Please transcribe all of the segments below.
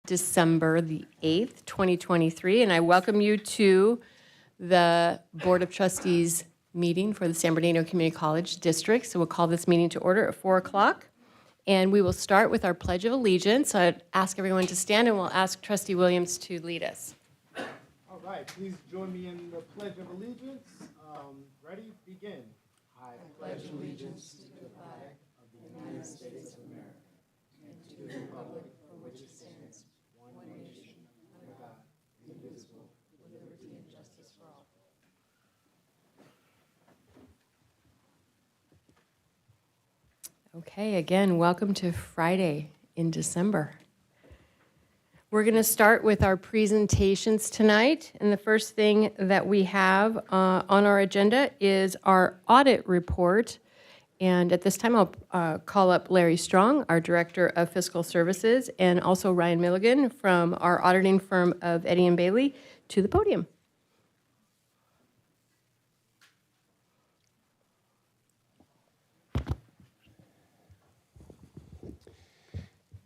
December the 8th, 2023, and I welcome you to the Board of Trustees meeting for the San Bernardino Community College District. So we'll call this meeting to order at 4 o'clock, and we will start with our Pledge of Allegiance. I'd ask everyone to stand, and we'll ask Trustee Williams to lead us. All right, please join me in the Pledge of Allegiance. Ready? Begin. I pledge allegiance to the flag of the United States of America and to the republic for which it stands, one nation, under God, indivisible, with liberty and justice for all. Okay, again, welcome to Friday in December. We're going to start with our presentations tonight, and the first thing that we have on our agenda is our audit report. And at this time, I'll call up Larry Strong, our Director of Fiscal Services, and also Ryan Milligan from our auditing firm of Eddy & Bailey to the podium.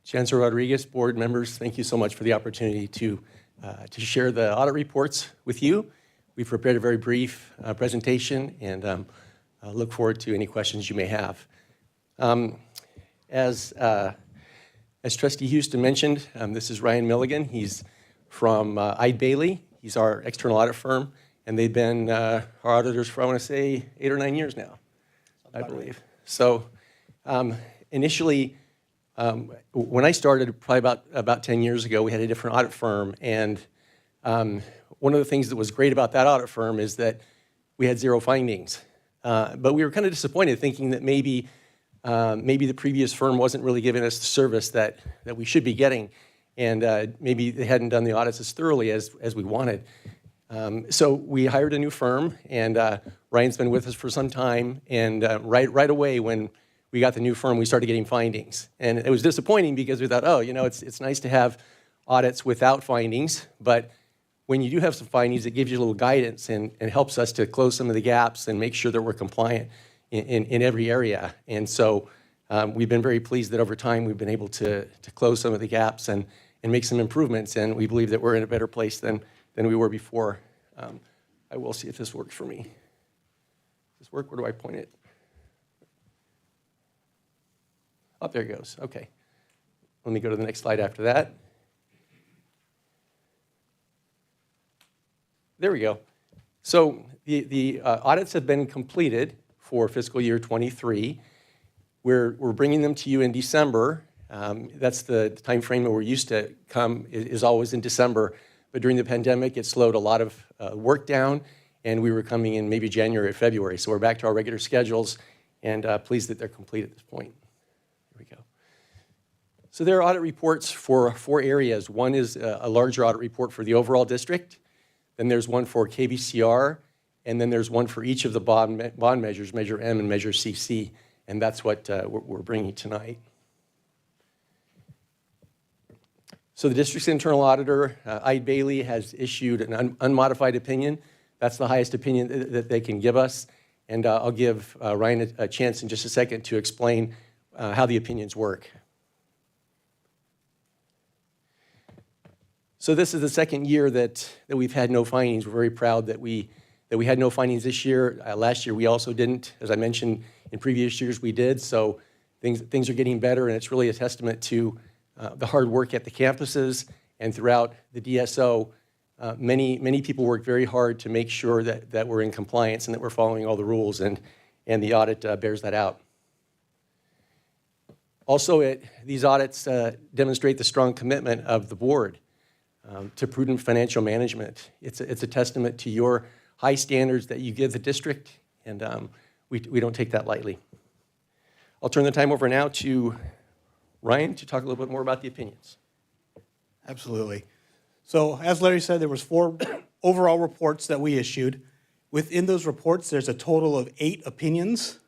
Chancellor Rodriguez, board members, thank you so much for the opportunity to share the audit reports with you. We've prepared a very brief presentation, and I look forward to any questions you may have. As Trustee Houston mentioned, this is Ryan Milligan. He's from Eddy & Bailey. He's our external audit firm, and they've been our auditors for, I want to say, 8 or 9 years now, I believe. So initially, when I started, probably about 10 years ago, we had a different audit firm, and one of the things that was great about that audit firm is that we had 0 findings. But we were kind of disappointed, thinking that maybe the previous firm wasn't really giving us the service that we should be getting, and maybe they hadn't done the audits as thoroughly as we wanted. So we hired a new firm, and Ryan's been with us for some time, and right away when we got the new firm, we started getting findings. And it was disappointing because we thought, oh, you know, it's nice to have audits without findings, but when you do have some findings, it gives you a little guidance and helps us to close some of the gaps and make sure that we're compliant in every area. And so we've been very pleased that over time we've been able to close some of the gaps and make some improvements, and we believe that we're in a better place than we were before. I will see if this works for me. Does this work? Where do I point it? Oh, there it goes. Okay. Let me go to the next slide after that. There we go. So the audits have been completed for fiscal year 23. We're bringing them to you in December. That's the time frame that we're used to come is always in December. But during the pandemic, it slowed a lot of work down, and we were coming in maybe January or February. So we're back to our regular schedules, and pleased that they're complete at this point. There we go. So there are audit reports for 4 areas. One is a larger audit report for the overall district. Then there's one for KVCR, and then there's one for each of the bond measures, Measure M and Measure CC, and that's what we're bringing tonight. So the district's internal auditor, Eddy & Bailey, has issued an unmodified opinion. That's the highest opinion that they can give us, and I'll give Ryan a chance in just a second to explain how the opinions work. So this is the second year that we've had no findings. We're very proud that we had no findings this year. Last year we also didn't. As I mentioned, in previous years we did. So things are getting better, and it's really a testament to the hard work at the campuses and throughout the DSO. Many people work very hard to make sure that we're in compliance and that we're following all the rules, and the audit bears that out. Also, these audits demonstrate the strong commitment of the board to prudent financial management. It's a testament to your high standards that you give the district, and we don't take that lightly. I'll turn the time over now to Ryan to talk a little bit more about the opinions. Absolutely. So as Larry said, there was 4 overall reports that we issued. Within those reports, there's a total of 8 opinions.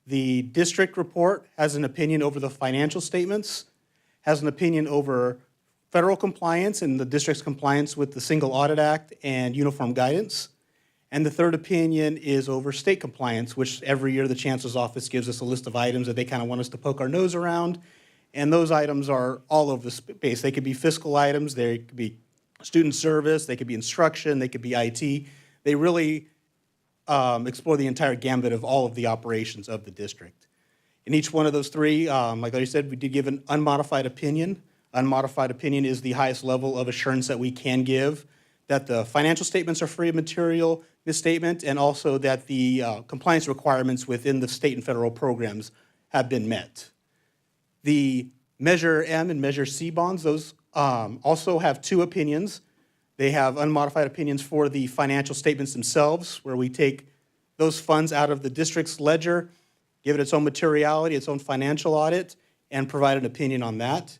The district report has an opinion over the financial statements, has an opinion over federal compliance and the district's compliance with the Single Audit Act and uniform guidance. And the third opinion is over state compliance, which every year the Chancellor's Office gives us a list of items that they kind of want us to poke our nose around And those items are all over the space. They could be fiscal items, they could be student service, they could be instruction, they could be IT. They really explore the entire gambit of all of the operations of the district. In each one of those three, like I said, we did give an unmodified opinion. Unmodified opinion is the highest level of assurance that we can give, that the financial statements are free of material misstatement, and also that the compliance requirements within the state and federal programs have been met. The Measure M and Measure C bonds, those also have two opinions. They have unmodified opinions for the financial statements themselves, where we take those funds out of the district's ledger, give it its own materiality, its own financial audit, and provide an opinion on that.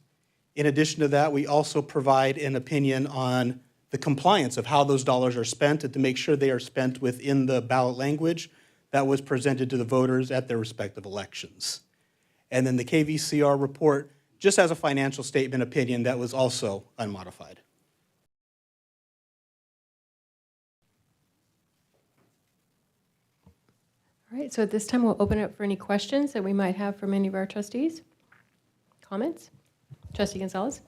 In addition to that, we also provide an opinion on the compliance of how those dollars are spent and to make sure they are spent within the ballot language that was presented to the voters at their respective elections. And then the KVCR report just has a financial statement opinion that was also unmodified. All right, so at this time, we'll open it up for any questions that we might have from any of our trustees. Comments? Trustee Gonzalez?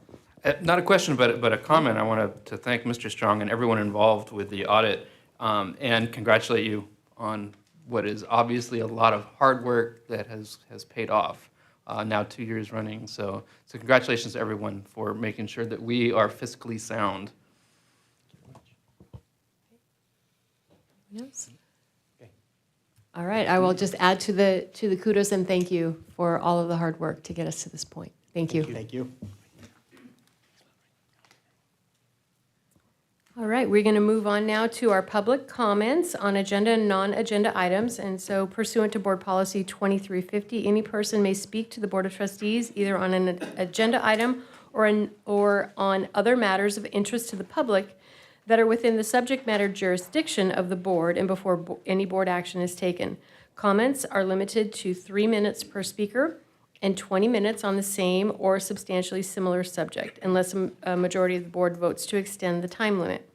Not a question, but a comment. I want to thank Mr. Strong and everyone involved with the audit and congratulate you on what is obviously a lot of hard work that has paid off now 2 years running. So congratulations to everyone for making sure that we are fiscally sound. Yes. All right, I will just add to the kudos and thank you for all of the hard work to get us to this point. Thank you. Thank you. All right, we're going to move on now to our public comments on agenda and non-agenda items. And so pursuant to Board Policy 2350, any person may speak to the Board of Trustees either on an agenda item or on other matters of interest to the public that are within the subject matter jurisdiction of the board and before any board action is taken. Comments are limited to 3 minutes per speaker and 20 minutes on the same or substantially similar subject, unless a majority of the board votes to extend the time limit.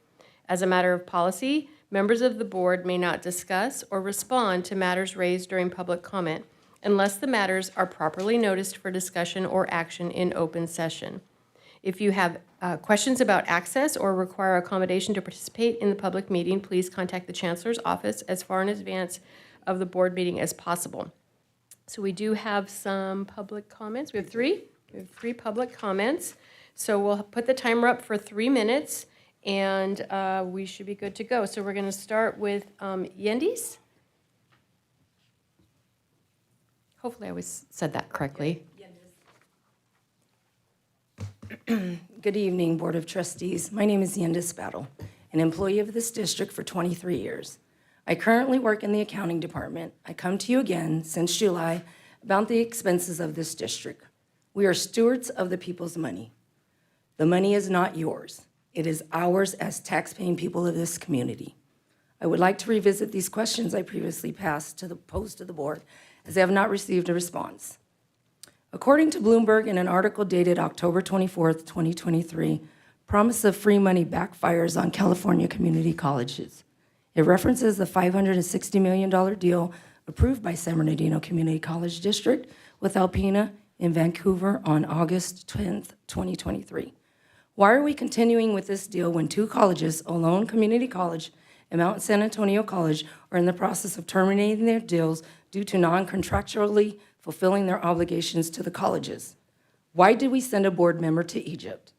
As a matter of policy, members of the board may not discuss or respond to matters raised during public comment unless the matters are properly noticed for discussion or action in open session. If you have questions about access or require accommodation to participate in the public meeting, please contact the Chancellor's office as far in advance of the board meeting as possible. So we do have some public comments. We have three public comments. So we'll put the timer up for 3 minutes, and we should be good to go. So we're going to start with Yendis. Hopefully I always said that correctly. Good evening, Board of Trustees. My name is Yendis Battle, an employee of this district for 23 years. I currently work in the accounting department. I come to you again since July about the expenses of this district. We are stewards of the people's money. The money is not yours. It is ours as tax-paying people of this community. I would like to revisit these questions I previously posed to the board, as I have not received a response. According to Bloomberg, in an article dated October 24th, 2023, promise of free money backfires on California community colleges. It references the $560 million deal approved by San Bernardino Community College District with Alpena in Vancouver on August 10th, 2023. Why are we continuing with this deal when two colleges, Ohlone Community College and Mount San Antonio College, are in the process of terminating their deals due to non-contractually fulfilling their obligations to the colleges? Why did we send a board member to Egypt?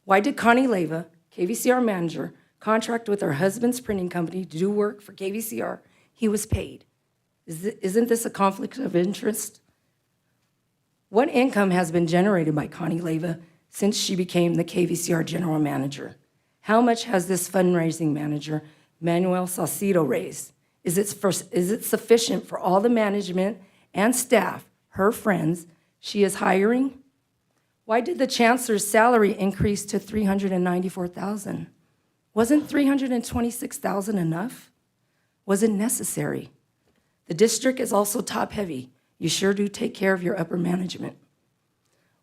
Why did Connie Leyva, KVCR manager, contract with her husband's printing company to do work for KVCR? He was paid. Isn't this a conflict of interest? What income has been generated by Connie Leyva since she became the KVCR general manager? How much has this fundraising manager, Manuel Salcido, raised? Is it sufficient for all the management and staff, her friends, she is hiring? Why did the chancellor's salary increase to $394,000? Wasn't $326,000 enough? Was it necessary? The district is also top-heavy. You sure do take care of your upper management.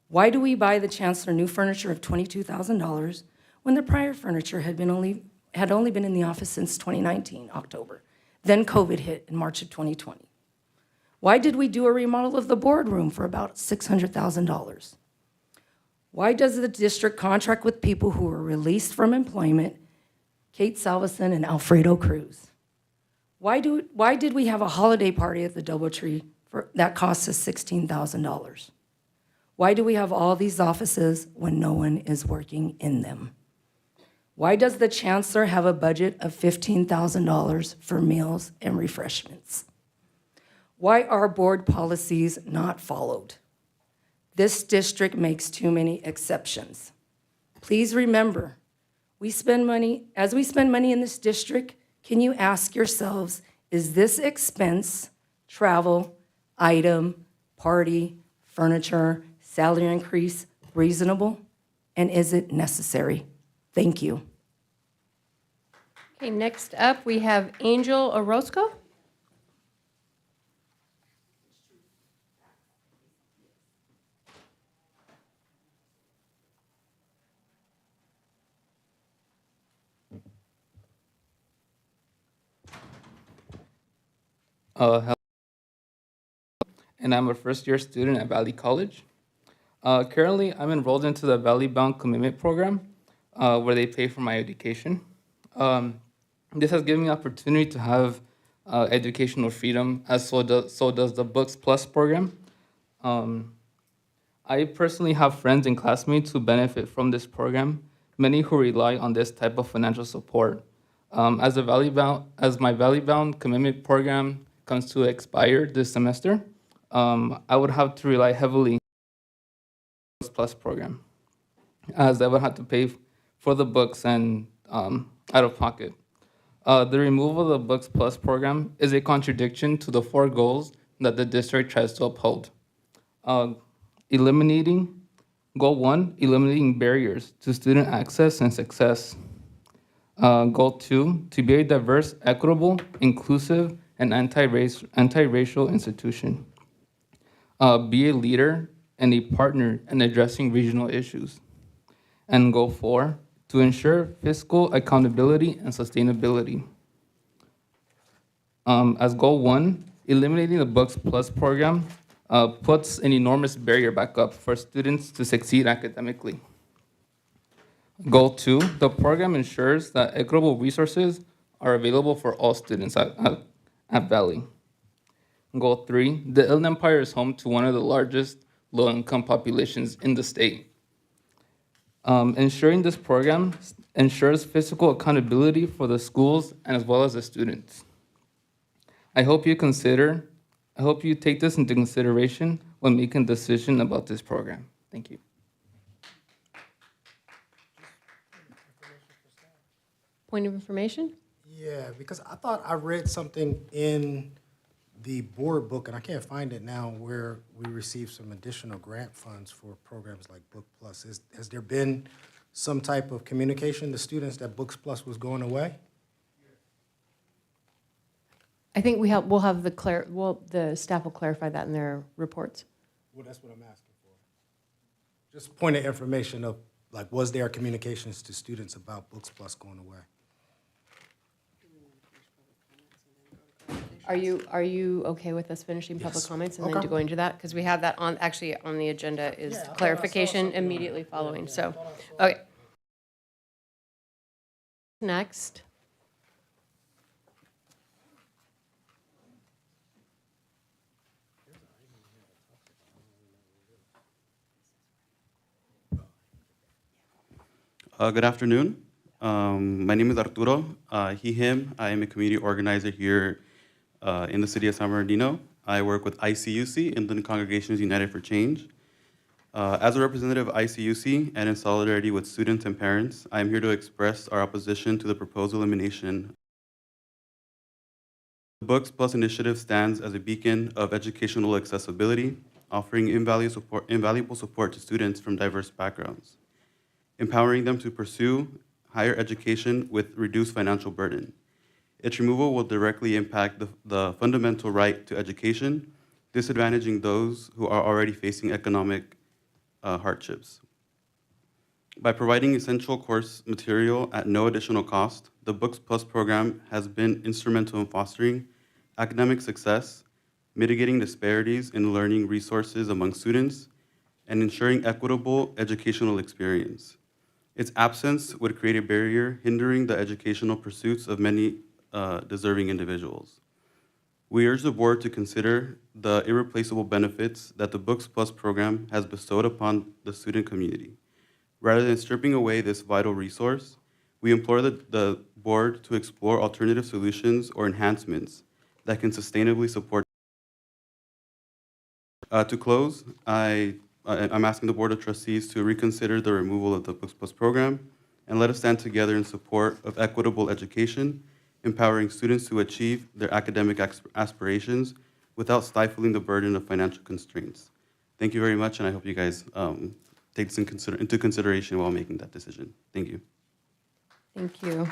Why do we buy the chancellor new furniture of $22,000 when the prior furniture had only been in the office since 2019, October? Then COVID hit in March of 2020. Why did we do a remodel of the boardroom for about $600,000? Why does the district contract with people who were released from employment, Kate Salveson and Alfredo Cruz? Why did we have a holiday party at the DoubleTree that cost us $16,000? Why do we have all these offices when no one is working in them? Why does the chancellor have a budget of $15,000 for meals and refreshments? Why are board policies not followed? This district makes too many exceptions. Please remember, as we spend money in this district, can you ask yourselves, is this expense, travel, item, party, furniture, salary increase reasonable? And is it necessary? Thank you. Okay, next up, we have Angel Orozco. Hello, and I'm a first-year student at Valley College. Currently, I'm enrolled into the Valley Bound Commitment Program, where they pay for my education. This has given me opportunity to have educational freedom, as so does the Books Plus program. I personally have friends and classmates who benefit from this program, many who rely on this type of financial support. As my Valley Bound Commitment Program comes to expire this semester, I would have to rely heavily on the Books Plus program, as I would have to pay for the books and out of pocket. The removal of the Books Plus program is a contradiction to the 4 goals that the district tries to uphold. Goal 1, eliminating barriers to student access and success. Goal 2, to be a diverse, equitable, inclusive, and anti-racial institution. Be a leader and a partner in addressing regional issues. And goal 4, to ensure fiscal accountability and sustainability. As goal 1, eliminating the Books Plus program puts an enormous barrier back up for students to succeed academically. Goal 2, the program ensures that equitable resources are available for all students at Valley. Goal 3, the Inland Empire is home to one of the largest low-income populations in the state. Ensuring this program ensures physical accountability for the schools and as well as the students. I hope you take this into consideration when making a decision about this program. Thank you. Point of information? Yeah, because I thought I read something in the board book, and I can't find it now, where we received some additional grant funds for programs like Book Plus. Has there been some type of communication to students that Books Plus was going away? I think the staff will clarify that in their reports. Well, that's what I'm asking for. Just point of information of, like, was there communications to students about Books Plus going away? Are you okay with us finishing public Yes. comments and then Okay. to go into that? Because we have that on the agenda is Yeah, I thought I saw clarification something. immediately following, Yeah, so, I thought I saw okay. Next. Good afternoon. My name is Arturo. He, him. I am a community organizer here in the city of San Bernardino. I work with ICUC, Inland Congregations United for Change. As a representative of ICUC and in solidarity with students and parents, I am here to express our opposition to the proposed elimination. The Books Plus initiative stands as a beacon of educational accessibility, offering invaluable support to students from diverse backgrounds, empowering them to pursue higher education with reduced financial burden. Its removal will directly impact the fundamental right to education, disadvantaging those who are already facing economic hardships. By providing essential course material at no additional cost, the Books Plus program has been instrumental in fostering academic success, mitigating disparities in learning resources among students, and ensuring equitable educational experience. Its absence would create a barrier hindering the educational pursuits of many deserving individuals. We urge the board to consider the irreplaceable benefits that the Books Plus program has bestowed upon the student community. Rather than stripping away this vital resource, we implore the board to explore alternative solutions or enhancements that can sustainably support. To close, I'm asking the Board of Trustees to reconsider the removal of the Books Plus program and let us stand together in support of equitable education, empowering students to achieve their academic aspirations without stifling the burden of financial constraints. Thank you very much, and I hope you guys take this into consideration while making that decision. Thank you. Thank you.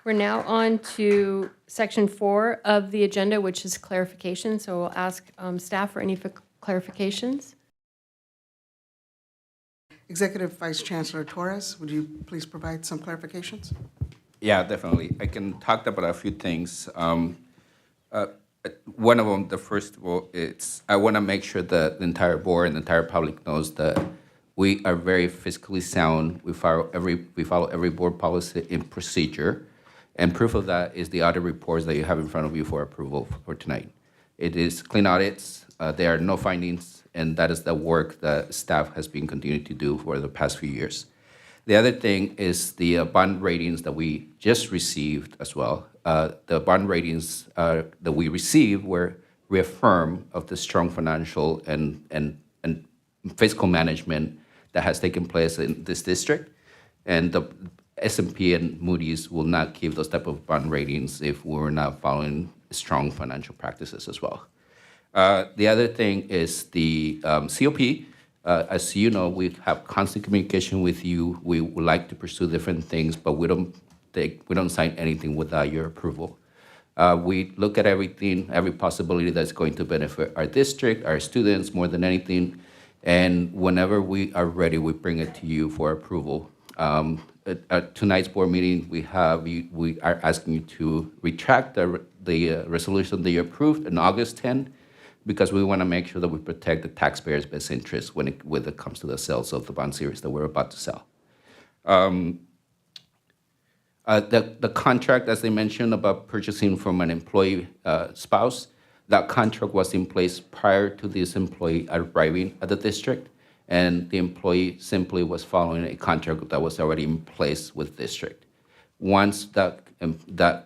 We're now on to section 4 of the agenda, which is clarification. So we'll ask staff for any clarifications. Executive Vice Chancellor Torres, would you please provide some clarifications? Yeah, definitely. I can talk about a few things. One of them, the first of all, it's I want to make sure that the entire board and the entire public knows that we are very fiscally sound. We follow every board policy and procedure, and proof of that is the audit reports that you have in front of you for approval for tonight. It is clean audits. There are no findings, and that is the work that staff has been continuing to do for the past few years. The other thing is the bond ratings that we just received as well. The bond ratings that we received were reaffirmed of the strong financial and fiscal management that has taken place in this district. And the S&P and Moody's will not give those type of bond ratings if we're not following strong financial practices as well. The other thing is the COP. As you know, we have constant communication with you. We would like to pursue different things, but we don't sign anything without your approval. We look at everything, every possibility that's going to benefit our district, our students more than anything. And whenever we are ready, we bring it to you for approval. At tonight's board meeting, we are asking you to retract the resolution that you approved on August 10, because we want to make sure that we protect the taxpayers' best interest when it comes to the sales of the bond series that we're about to sell. The contract, as they mentioned, about purchasing from an employee spouse, that contract was in place prior to this employee arriving at the district, and the employee simply was following a contract that was already in place with district. Once that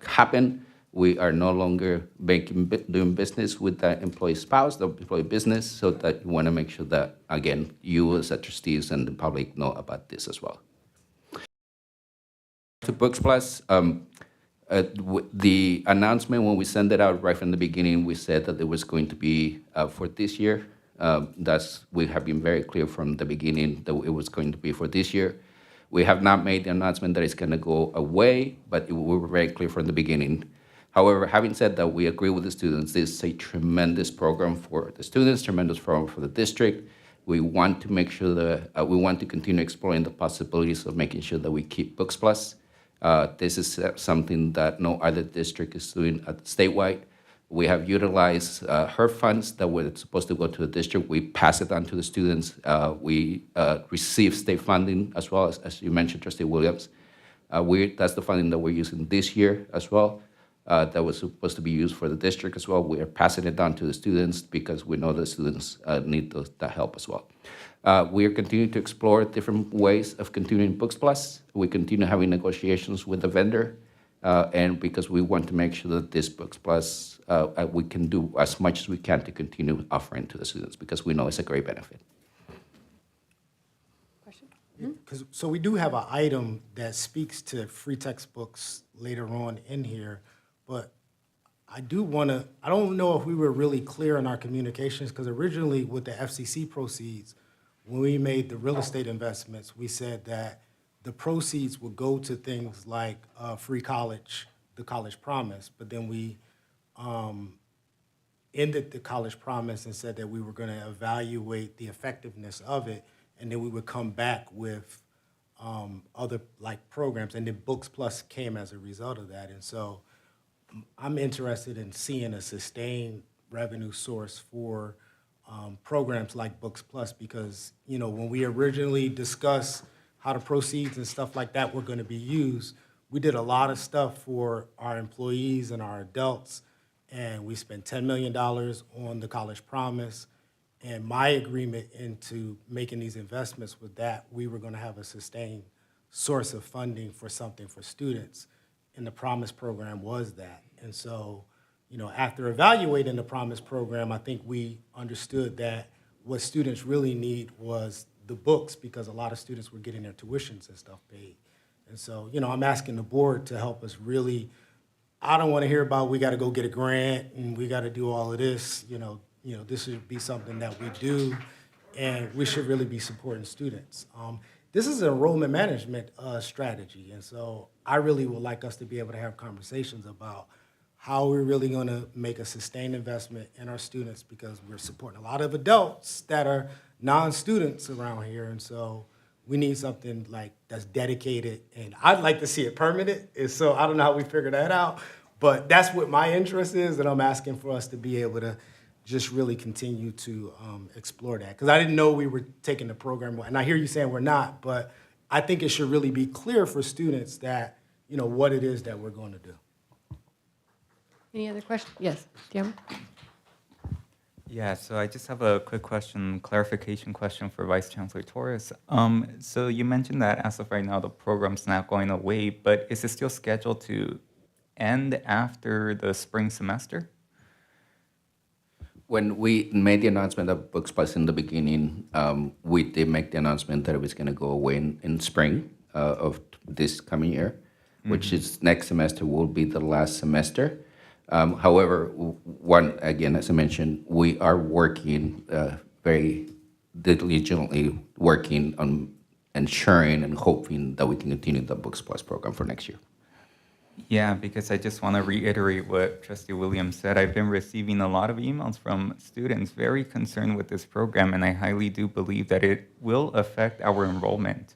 happened, we are no longer doing business with the employee spouse, the employee business, so that we want to make sure that, again, you as trustees and the public know about this as well. To Books Plus, the announcement when we sent it out right from the beginning, we said that it was going to be for this year. We have been very clear from the beginning that it was going to be for this year. We have not made the announcement that it's going to go away, but we were very clear from the beginning. However, having said that, we agree with the students. This is a tremendous program for the students, tremendous program for the district. We want to make sure that we want to continue exploring the possibilities of making sure that we keep Books Plus. This is something that no other district is doing statewide. We have utilized her funds that were supposed to go to the district. We pass it on to the students. We receive state funding as well, as you mentioned, Trustee Williams. That's the funding that we're using this year as well. That was supposed to be used for the district as well. We are passing it on to the students because we know the students need that help as well. We are continuing to explore different ways of continuing Books Plus. We continue having negotiations with the vendor, and because we want to make sure that this Books Plus, we can do as much as we can to continue offering to the students because we know it's a great benefit. So we do have an item that speaks to free textbooks later on in here, but I don't know if we were really clear in our communications, because originally with the FCC proceeds, when we made the real estate investments, we said that the proceeds would go to things like free college, the College Promise, but then we ended the College Promise and said that we were going to evaluate the effectiveness of it, and then we would come back with other programs, and then Books Plus came as a result of that. And so I'm interested in seeing a sustained revenue source for programs like Books Plus, because, you know, when we originally discussed how the proceeds and stuff like that were going to be used, we did a lot of stuff for our employees and our adults, and we spent $10 million on the College Promise. And my agreement into making these investments with that, we were going to have a sustained source of funding for something for students, and the Promise program was that. And so, you know, after evaluating the Promise program, I think we understood that what students really need was the books, because a lot of students were getting their tuitions and stuff paid. And so, you know, I'm asking the board to help us really. I don't want to hear about we got to go get a grant and we got to do all of this. You know, this should be something that we do, and we should really be supporting students. This is an enrollment management strategy, and so I really would like us to be able to have conversations about how we're really going to make a sustained investment in our students, because we're supporting a lot of adults that are non-students around here, and so we need something like that's dedicated, and I'd like to see it permanent. And so I don't know how we figure that out, but that's what my interest is, and I'm asking for us to be able to just really continue to explore that, because I didn't know we were taking the program, and I hear you saying we're not, but I think it should really be clear for students that, you know, what it is that we're going to do. Any other questions? Yes, Diego? Yeah, so I just have a quick question, clarification question for Vice Chancellor Torres. So you mentioned that as of right now, the program's not going away, but is it still scheduled to end after the spring semester? When we made the announcement of Books Plus in the beginning, we did make the announcement that it was going to go away in spring of this coming year, which is next semester will be the last semester. However, again, as I mentioned, we are working very diligently working on ensuring and hoping that we can continue the Books Plus program for next year. Yeah, because I just want to reiterate what Trustee Williams said. I've been receiving a lot of emails from students very concerned with this program, and I highly do believe that it will affect our enrollment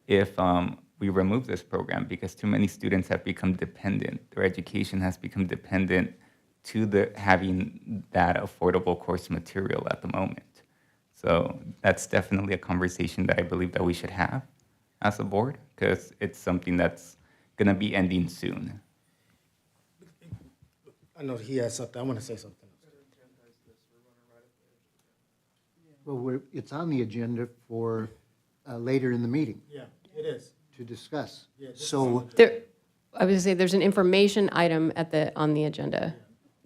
if we remove this program, because too many students have become dependent. Their education has become dependent to having that affordable course material at the moment. So that's definitely a conversation that I believe that we should have as a board, because it's something that's going to be ending soon. I know he has something. I want to say something. Well, it's on the agenda for later in the meeting Yeah, it is. to discuss. Yeah, this is So, I was going to say, there's an information item on the agenda.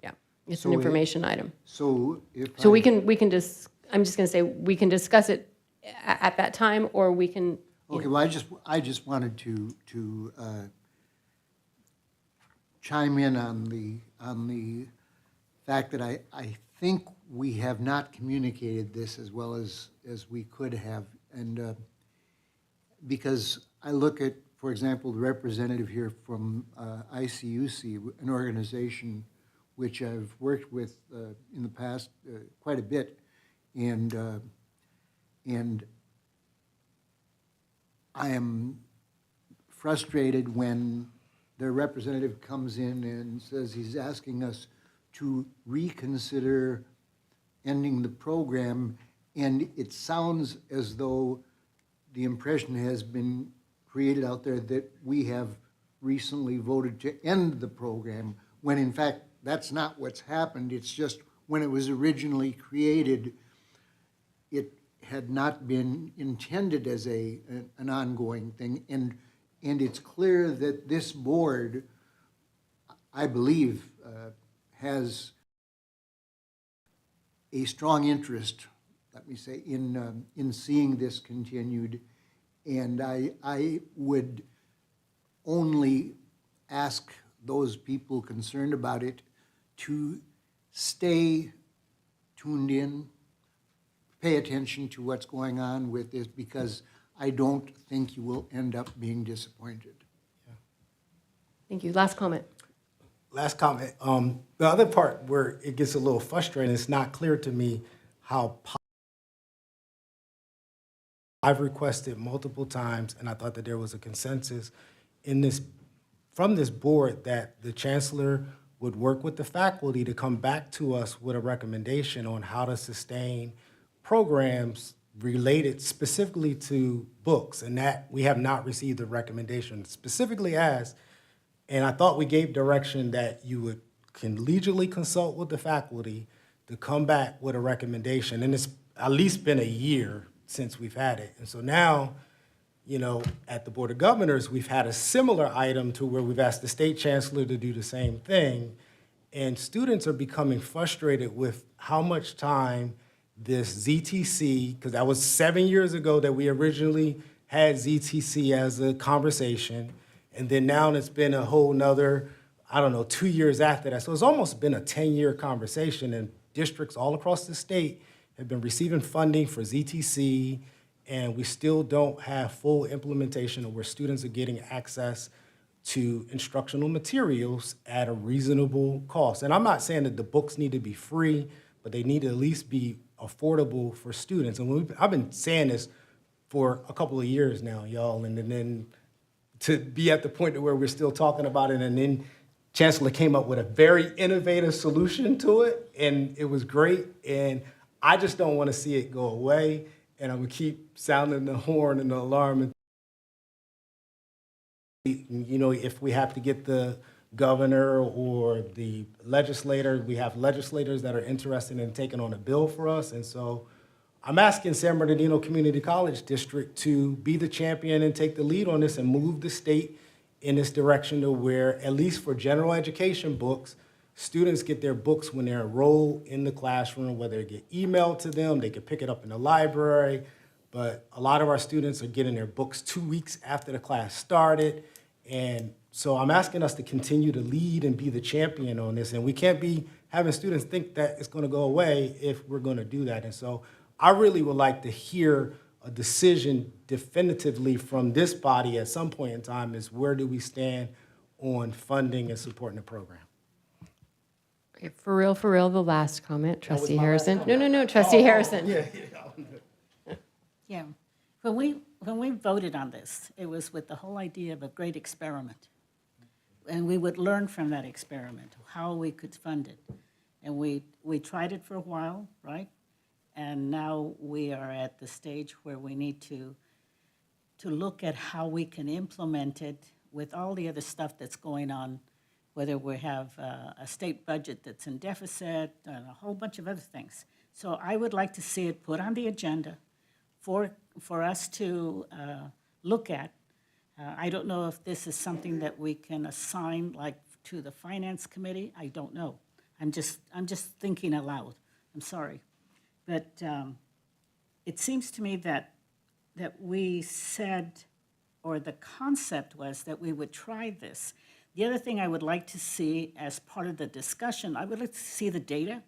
Yeah, it's an So information item. so if So I- we can I'm just going to say, we can discuss it at that time, or we can. Okay, well, I just wanted to chime in on the fact that I think we have not communicated this as well as we could have, and because I look at, for example, the representative here from ICUC, an organization which I've worked with in the past quite a bit, and I am frustrated when their representative comes in and says he's asking us to reconsider ending the program, and it sounds as though the impression has been created out there that we have recently voted to end the program, when in fact that's not what's happened. It's just when it was originally created, it had not been intended as an ongoing thing, and it's clear that this board, I believe, has a strong interest, let me say, in seeing this continued, and I would only ask those people concerned about it to stay tuned in, pay attention to what's going on with this, because I don't think you will end up being disappointed. Thank you. Last comment. Last comment. The other part where it gets a little frustrating, it's not clear to me how I've requested multiple times, and I thought that there was a consensus in this, from this board, that the chancellor would work with the faculty to come back to us with a recommendation on how to sustain programs related specifically to books, and that we have not received a recommendation specifically as, and I thought we gave direction that you can collegially consult with the faculty to come back with a recommendation, and it's at least been a year since we've had it. And so now, you know, at the Board of Governors, we've had a similar item to where we've asked the state chancellor to do the same thing, and students are becoming frustrated with how much time this ZTC, because that was 7 years ago that we originally had ZTC as a conversation, and then now it's been a whole nother, 2 years after that. So it's almost been a 10-year conversation, and districts all across the state have been receiving funding for ZTC, and we still don't have full implementation of where students are getting access to instructional materials at a reasonable cost. And I'm not saying that the books need to be free, but they need to at least be affordable for students. And I've been saying this for a couple of years now, y'all, and then to be at the point where we're still talking about it, and then Chancellor came up with a very innovative solution to it, and it was great, and I just don't want to see it go away, and I'm gonna keep sounding the horn and the alarm. You know, if we have to get the governor or the legislator, we have legislators that are interested in taking on a bill for us, and so I'm asking San Bernardino Community College District to be the champion and take the lead on this and move the state in this direction to where, at least for general education books, students get their books when they're enrolled in the classroom, whether it get emailed to them, they can pick it up in the library, but a lot of our students are getting their books 2 weeks after the class started, and so I'm asking us to continue to lead and be the champion on this, and we can't be having students think that it's gonna go away if we're gonna do that, and so I really would like to hear a decision definitively from this body at some point in time is where do we stand on funding and supporting the program. Okay, for real, the last comment, was Trustee my last Harrison. comment. No, Trustee Harrison. Yeah, when we voted on this, it was with the whole idea of a great experiment. And we would learn from that experiment, how we could fund it. And we tried it for a while, right? And now we are at the stage where we need to look at how we can implement it with all the other stuff that's going on, whether we have a state budget that's in deficit and a whole bunch of other things. So I would like to see it put on the agenda for us to look at. I don't know if this is something that we can assign like to the Finance Committee. I don't know. I'm just thinking aloud. I'm sorry. But it seems to me that we said, or the concept was that we would try this. The other thing I would like to see as part of the discussion, I would like to see the data.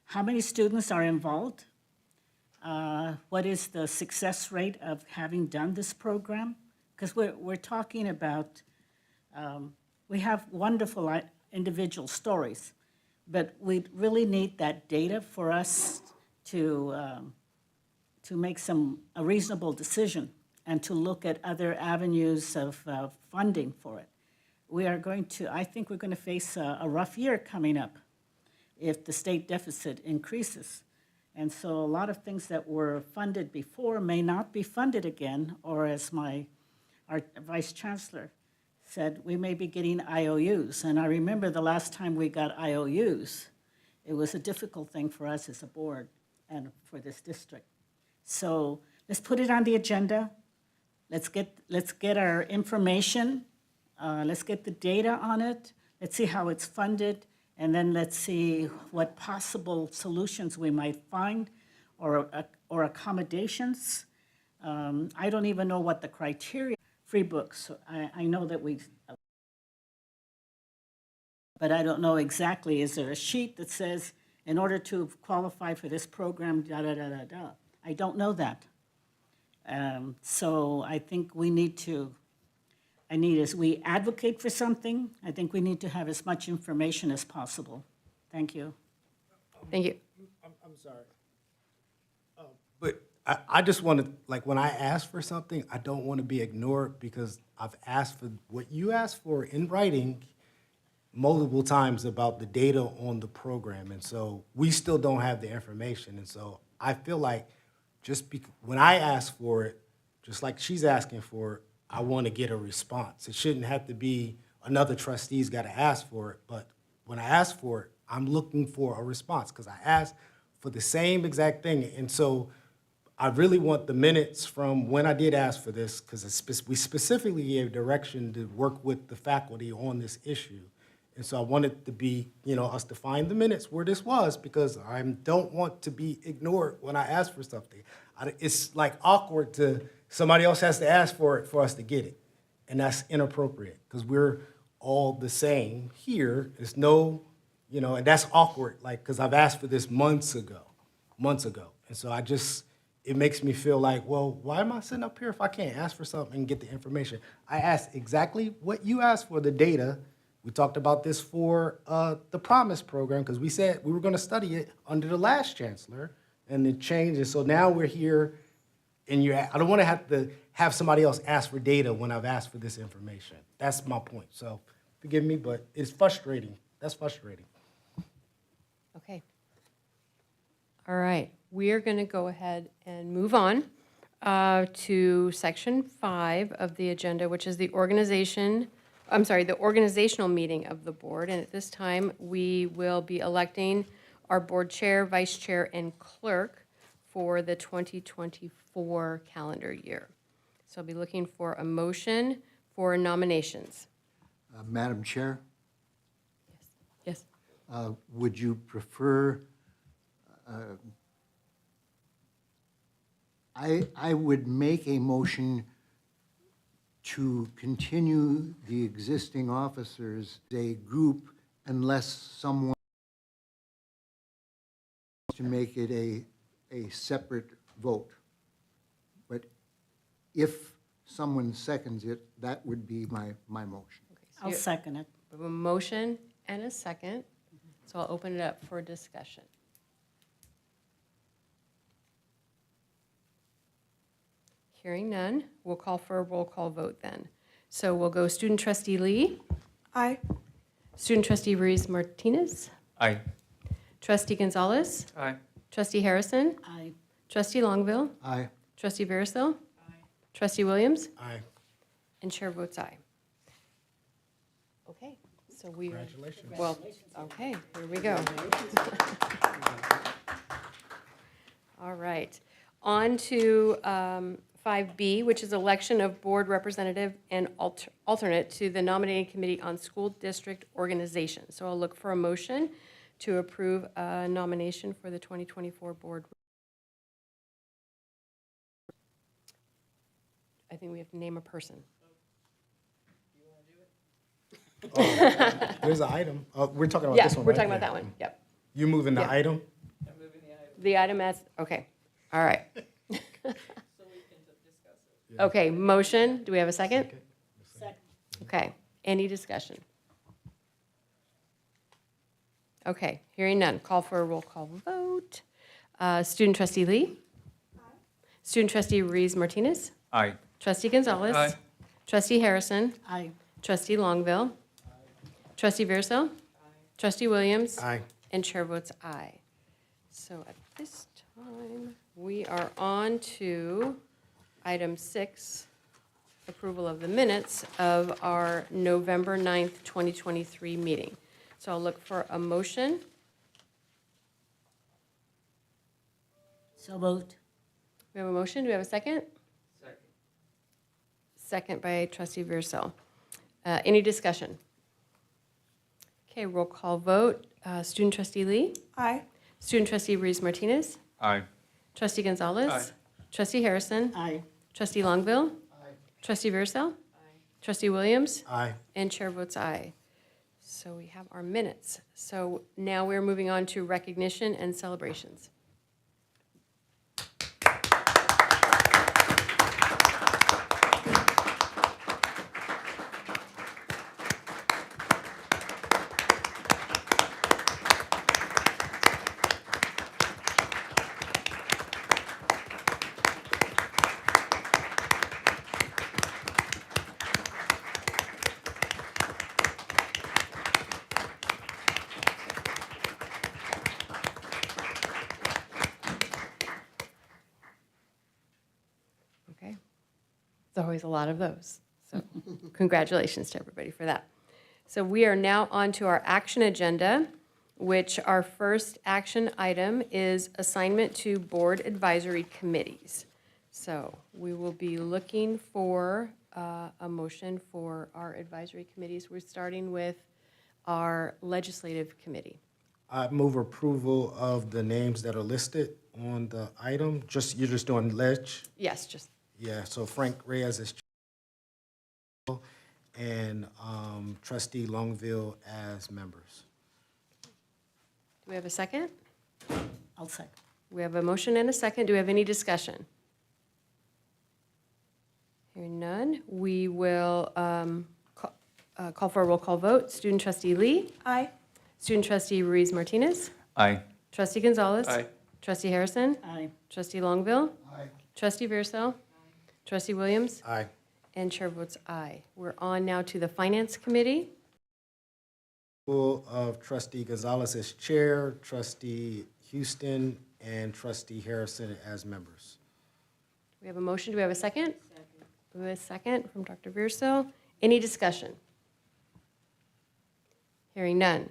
How many students are involved? What is the success rate of having done this program? Because we're talking about, we have wonderful individual stories, but we really need that data for us to make a reasonable decision and to look at other avenues of funding for it. I think we're going to face a rough year coming up if the state deficit increases. And so a lot of things that were funded before may not be funded again, or as our Vice Chancellor said, we may be getting IOUs. And I remember the last time we got IOUs, it was a difficult thing for us as a board and for this district. So let's put it on the agenda. Let's get our information. Let's get the data on it. Let's see how it's funded. And then let's see what possible solutions we might find or accommodations. I don't even know what the criteria, free books. I know that but I don't know exactly, is there a sheet that says, in order to qualify for this program, da-da-da-da-da? I don't know that. So I think as we advocate for something, I think we need to have as much information as possible. Thank you. Thank you. I'm sorry. But I just want to, like, when I ask for something, I don't want to be ignored because I've asked for what you asked for in writing, multiple times about the data on the program, and so we still don't have the information. And so I feel like when I ask for it, just like she's asking for it, I want to get a response. It shouldn't have to be another trustee's got to ask for it, but when I ask for it, I'm looking for a response because I asked for the same exact thing. And so I really want the minutes from when I did ask for this, because we specifically gave direction to work with the faculty on this issue. And so I wanted to be, us to find the minutes where this was, because I don't want to be ignored when I ask for something. It's like awkward somebody else has to ask for it for us to get it. And that's inappropriate, because we're all the same here. There's no, and that's awkward, because I've asked for this months ago. And so it makes me feel like, well, why am I sitting up here if I can't ask for something and get the information? I asked exactly what you asked for, the data. We talked about this for the Promise program, because we said we were going to study it under the last chancellor, and it changed. And so now we're here, and I don't want to have somebody else ask for data when I've asked for this information. That's my point. So forgive me, but it's frustrating. That's frustrating. Okay. All right. We are going to go ahead and move on to section 5 of the agenda, which is the organizational meeting of the board. And at this time, we will be electing our board chair, vice chair, and clerk for the 2024 calendar year. So I'll be looking for a motion for nominations. Madam Chair, Yes. would you prefer, I would make a motion to continue the existing officers, a group, unless someone wants to make it a separate vote. But if someone seconds it, that would be my motion. I'll second it. We have a motion and a second, so I'll open it up for discussion. Hearing none, we'll call for a roll call vote then. So we'll go student trustee Lee, Aye. student trustee Ruiz Martinez, Aye. trustee Gonzalez, Aye. trustee Harrison, Aye. trustee Longville, Aye. trustee Verisil, trustee Williams, Aye. and chair votes aye. Okay, so we. Congratulations. Well, okay, here we go. All right, on to 5B, which is election of board representative and alternate to the nominating committee on school district organization. So I'll look for a motion to approve a nomination for the 2024 board. I think we have to name a person. There's an item. We're talking about Yeah, this one, we're right? talking about Yeah. that one, yep. You moving the Yeah. item? The item as, okay, all right. Okay, motion, do we have a second? Second. Okay, any discussion? Okay, hearing none, call for a roll call vote. Student trustee Lee? Student trustee Ruiz Martinez? Aye. Trustee Gonzalez? Aye. Trustee Harrison? Aye. Trustee Longville? Trustee Verisil? Trustee Williams? Aye. And chair votes aye. So at this time, we are on to item 6, approval of the minutes of our November 9th, 2023 meeting. So I'll look for a motion. So moved. We have a motion, do we have a second? Second by trustee Verisil. Any discussion? Okay, roll call vote. Student trustee Lee? Aye. Student trustee Ruiz Martinez? Aye. Trustee Gonzalez? Aye. Trustee Harrison? Aye. Trustee Longville? Trustee Verisil? Trustee Williams? Aye. And chair votes aye. So we have our minutes. So now we're moving on to recognition and celebrations. There's always a lot of those. So congratulations to everybody for that. So we are now on to our action agenda, which our first action item is assignment to board advisory committees. So we will be looking for a motion for our advisory committees. We're starting with our legislative committee. I move approval of the names that are listed on the item. You're just doing leg? Yes, just, Yeah, so Frank Reyes is chair and trustee Longville as members. do we have a second? I'll second. We have a motion and a second. Do we have any discussion? Hearing none, we will call for a roll call vote. Student trustee Lee? Aye. Student trustee Ruiz Martinez? Aye. Trustee Gonzalez? Aye. Trustee Harrison? Aye. Trustee Longville? Trustee Veersel? Trustee Williams? Aye. And chair votes aye. We're on now to the finance committee. Full of trustee Gonzalez as chair, trustee Houston, and trustee Harrison as members. We have a motion. Do we have a second? We have a second from Dr. Veersel. Any discussion? Hearing none.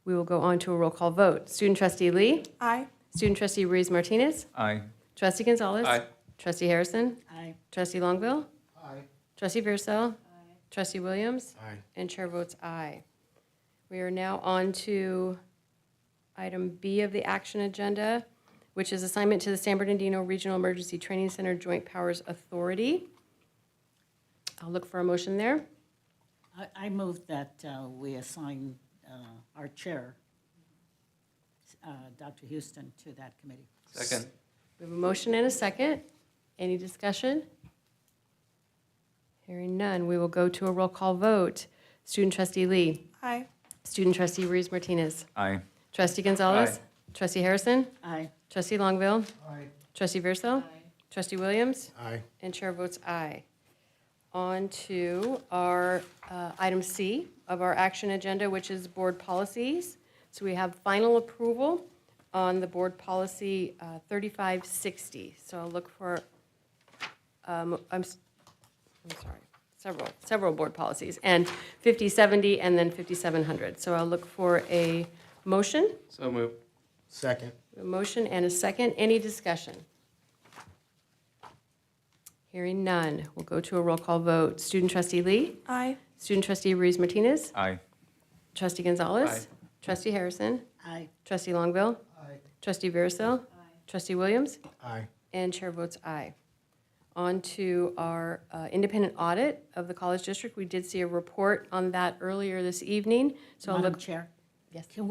We will go on to a roll call vote. Student trustee Lee? Aye. Student trustee Ruiz Martinez? Aye. Trustee Gonzalez? Aye. Trustee Harrison? Aye. Trustee Longville? Aye. Trustee Veersel? Trustee Williams? Aye. And chair votes aye. We are now on to item B of the action agenda, which is assignment to the San Bernardino Regional Emergency Training Center Joint Powers Authority. I'll look for a motion there. I move that we assign our chair, Dr. Houston, to that committee. Second. We have a motion and a second. Any discussion? Hearing none, we will go to a roll call vote. Student trustee Lee. Aye. Student trustee Ruiz Martinez. Aye. Trustee Gonzalez. Aye. Trustee Harrison. Aye. Trustee Longville. Aye. Trustee Veersel. Trustee Williams. Aye. And chair votes aye. On to our item C of our action agenda, which is board policies. So we have final approval on the board policy 3560. So I'll look for, I'm sorry, several board policies, and 5070 and then 5700. So I'll look for a motion, So move. Second. a motion and a second. Any discussion? Hearing none, we'll go to a roll call vote. Student trustee Lee? Aye. Student trustee Ruiz Martinez? Aye. Trustee Gonzalez? Aye. Trustee Harrison? Aye. Trustee Longville? Aye. Trustee Veersel? Trustee Williams? Aye. And chair votes aye. On to our independent audit of the college district. We did see a report on that earlier this evening, so I'll Madam look. Chair? Yes. Can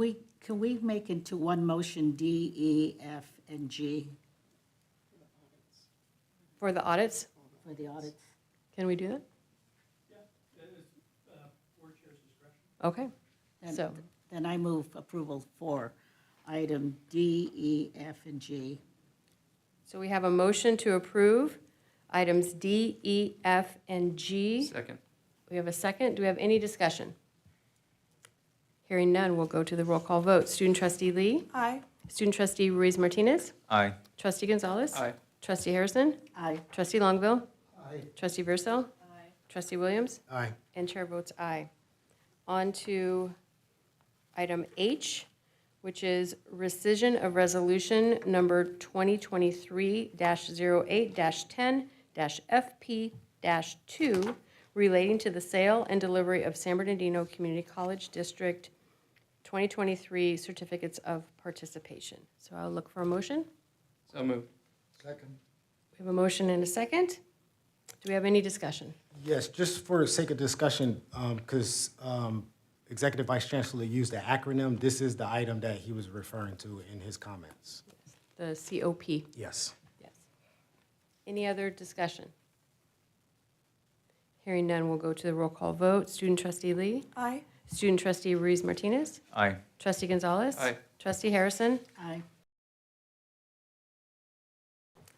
we make into one motion D, E, F, and G For the audits, for the audits? can we do that? Okay, And so, Then I move approval for item D, E, F, and G. so we have a motion to approve items D, E, F, and G. Second. We have a second. Do we have any discussion? Hearing none, we'll go to the roll call vote. Student trustee Lee? Aye. Student trustee Ruiz Martinez? Aye. Trustee Gonzalez? Aye. Trustee Harrison? Aye. Trustee Longville? Aye. Trustee Veersel? Trustee Williams? Aye. And chair votes aye. On to item H, which is rescission of resolution number 2023-08-10-FP-2 relating to the sale and delivery of San Bernardino Community College District 2023 certificates of participation. So I'll look for a motion. So move. Second. We have a motion and a second. Do we have any discussion? Yes, just for the sake of discussion, because Executive Vice Chancellor used the acronym, this is the item that he was referring to in his comments. The COP. Yes. Yes. Any other discussion? Hearing none, we'll go to the roll call vote. Student trustee Lee? Aye. Student trustee Ruiz Martinez? Aye. Trustee Gonzalez? Aye. Trustee Harrison? Aye.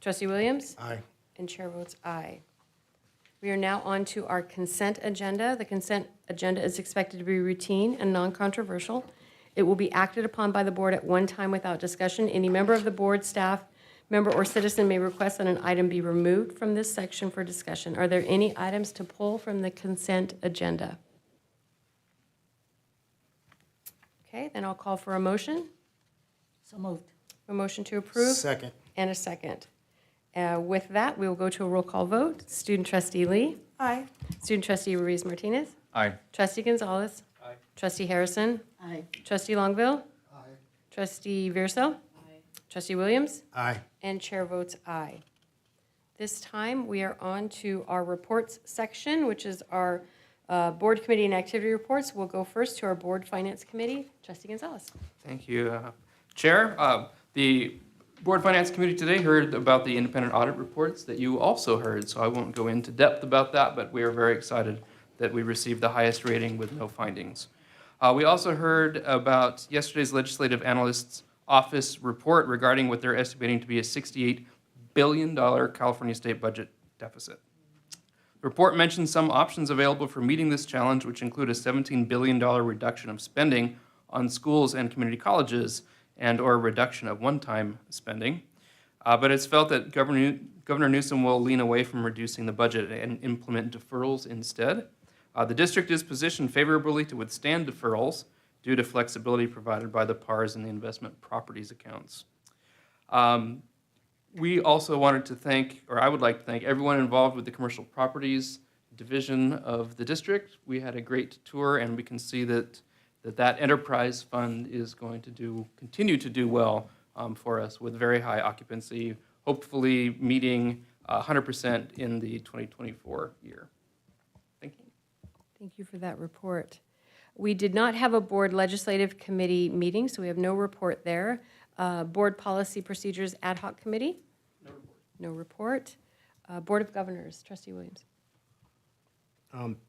Trustee Williams? Aye. And chair votes aye. We are now on to our consent agenda. The consent agenda is expected to be routine and non-controversial. It will be acted upon by the board at one time without discussion. Any member of the board, staff, Member or citizen may request that an item be removed from this section for discussion. Are there any items to pull from the consent agenda? Okay, then I'll call for a motion. So moved. A motion to approve? Second. And a second. With that, we will go to a roll call vote. Student trustee Lee? Aye. Student trustee Ruiz Martinez? Aye. Trustee Gonzalez? Aye. Trustee Harrison? Aye. Trustee Longville? Aye. Trustee Vierso? Aye. Trustee Williams? Aye. And chair votes aye. This time, we are on to our reports section, which is our board committee and activity reports. We'll go first to our board finance committee. Trustee Gonzalez. Thank you, Chair. The Board Finance Committee today heard about the independent audit reports that you also heard, so I won't go into depth about that, but we are very excited that we received the highest rating with no findings. We also heard about yesterday's Legislative Analyst's Office report regarding what they're estimating to be a $68 billion California state budget deficit. The report mentions some options available for meeting this challenge, which include a $17 billion reduction of spending on schools and community colleges and/or a reduction of one-time spending. But it's felt that Governor Newsom will lean away from reducing the budget and implement deferrals instead. The district is positioned favorably to withstand deferrals due to flexibility provided by the PARs and the investment properties accounts. We also wanted to thank, or I would like to thank, everyone involved with the commercial properties division of the district. We had a great tour, and we can see that enterprise fund is going to continue to do well for us with very high occupancy, hopefully meeting 100% in the 2024 year. Thank you. Thank you for that report. We did not have a board legislative committee meeting, so we have no report there. Board policy procedures ad hoc committee? No report. Board of Governors, Trustee Williams.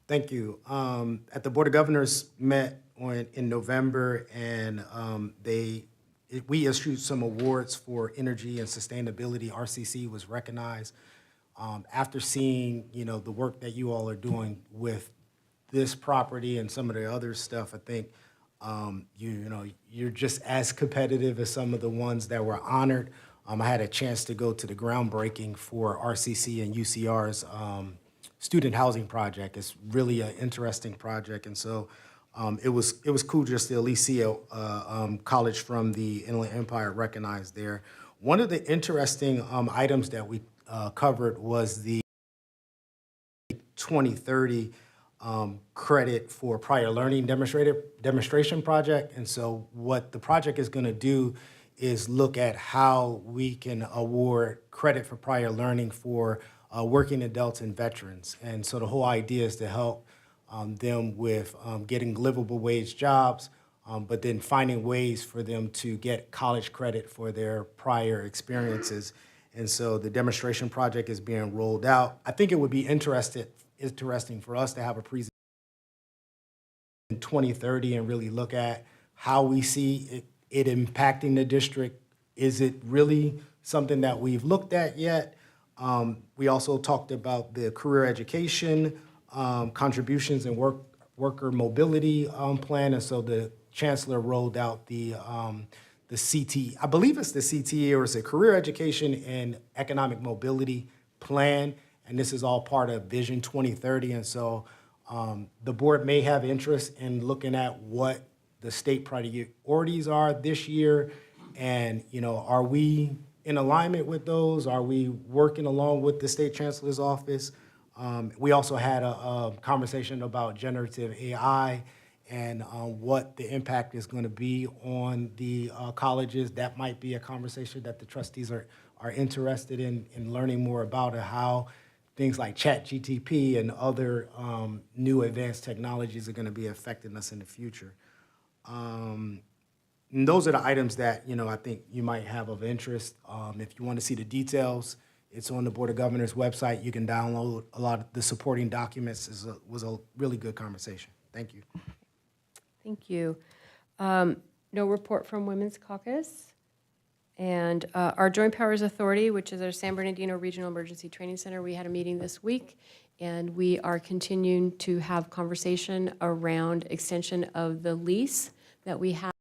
Thank you. At the Board of Governors met in November, and we issued some awards for energy and sustainability. RCC was recognized. After seeing, the work that you all are doing with this property and some of the other stuff, I think, you're just as competitive as some of the ones that were honored. I had a chance to go to the groundbreaking for RCC and UCR's student housing project. It's really an interesting project, and so it was cool just to at least see a college from the Inland Empire recognized there. One of the interesting items that we covered was the 2030 credit for prior learning demonstration project. And so what the project is going to do is look at how we can award credit for prior learning for working adults and veterans. And so the whole idea is to help them with getting livable wage jobs, but then finding ways for them to get college credit for their prior experiences. And so the demonstration project is being rolled out. I think it would be interesting for us to have a presentation in 2030 and really look at how we see it impacting the district. Is it really something that we've looked at yet? We also talked about the career education contributions and worker mobility plan, and so the chancellor rolled out the CT, I believe it's the CTA, or it's a career education and economic mobility plan, and this is all part of Vision 2030. And so the board may have interest in looking at what the state priorities are this year, and are we in alignment with those? Are we working along with the state chancellor's office? We also had a conversation about generative AI and what the impact is going to be on the colleges. That might be a conversation that the trustees are interested in learning more about, how things like ChatGPT and other new advanced technologies are going to be affecting us in the future. And those are the items that I think you might have of interest. If you want to see the details, it's on the Board of Governors website. You can download a lot of the supporting documents. It was a really good conversation. Thank you. Thank you. No report from Women's Caucus. And our Joint Powers Authority, which is our San Bernardino Regional Emergency Training Center, we had a meeting this week, and we are continuing to have conversation around extension of the lease that we have.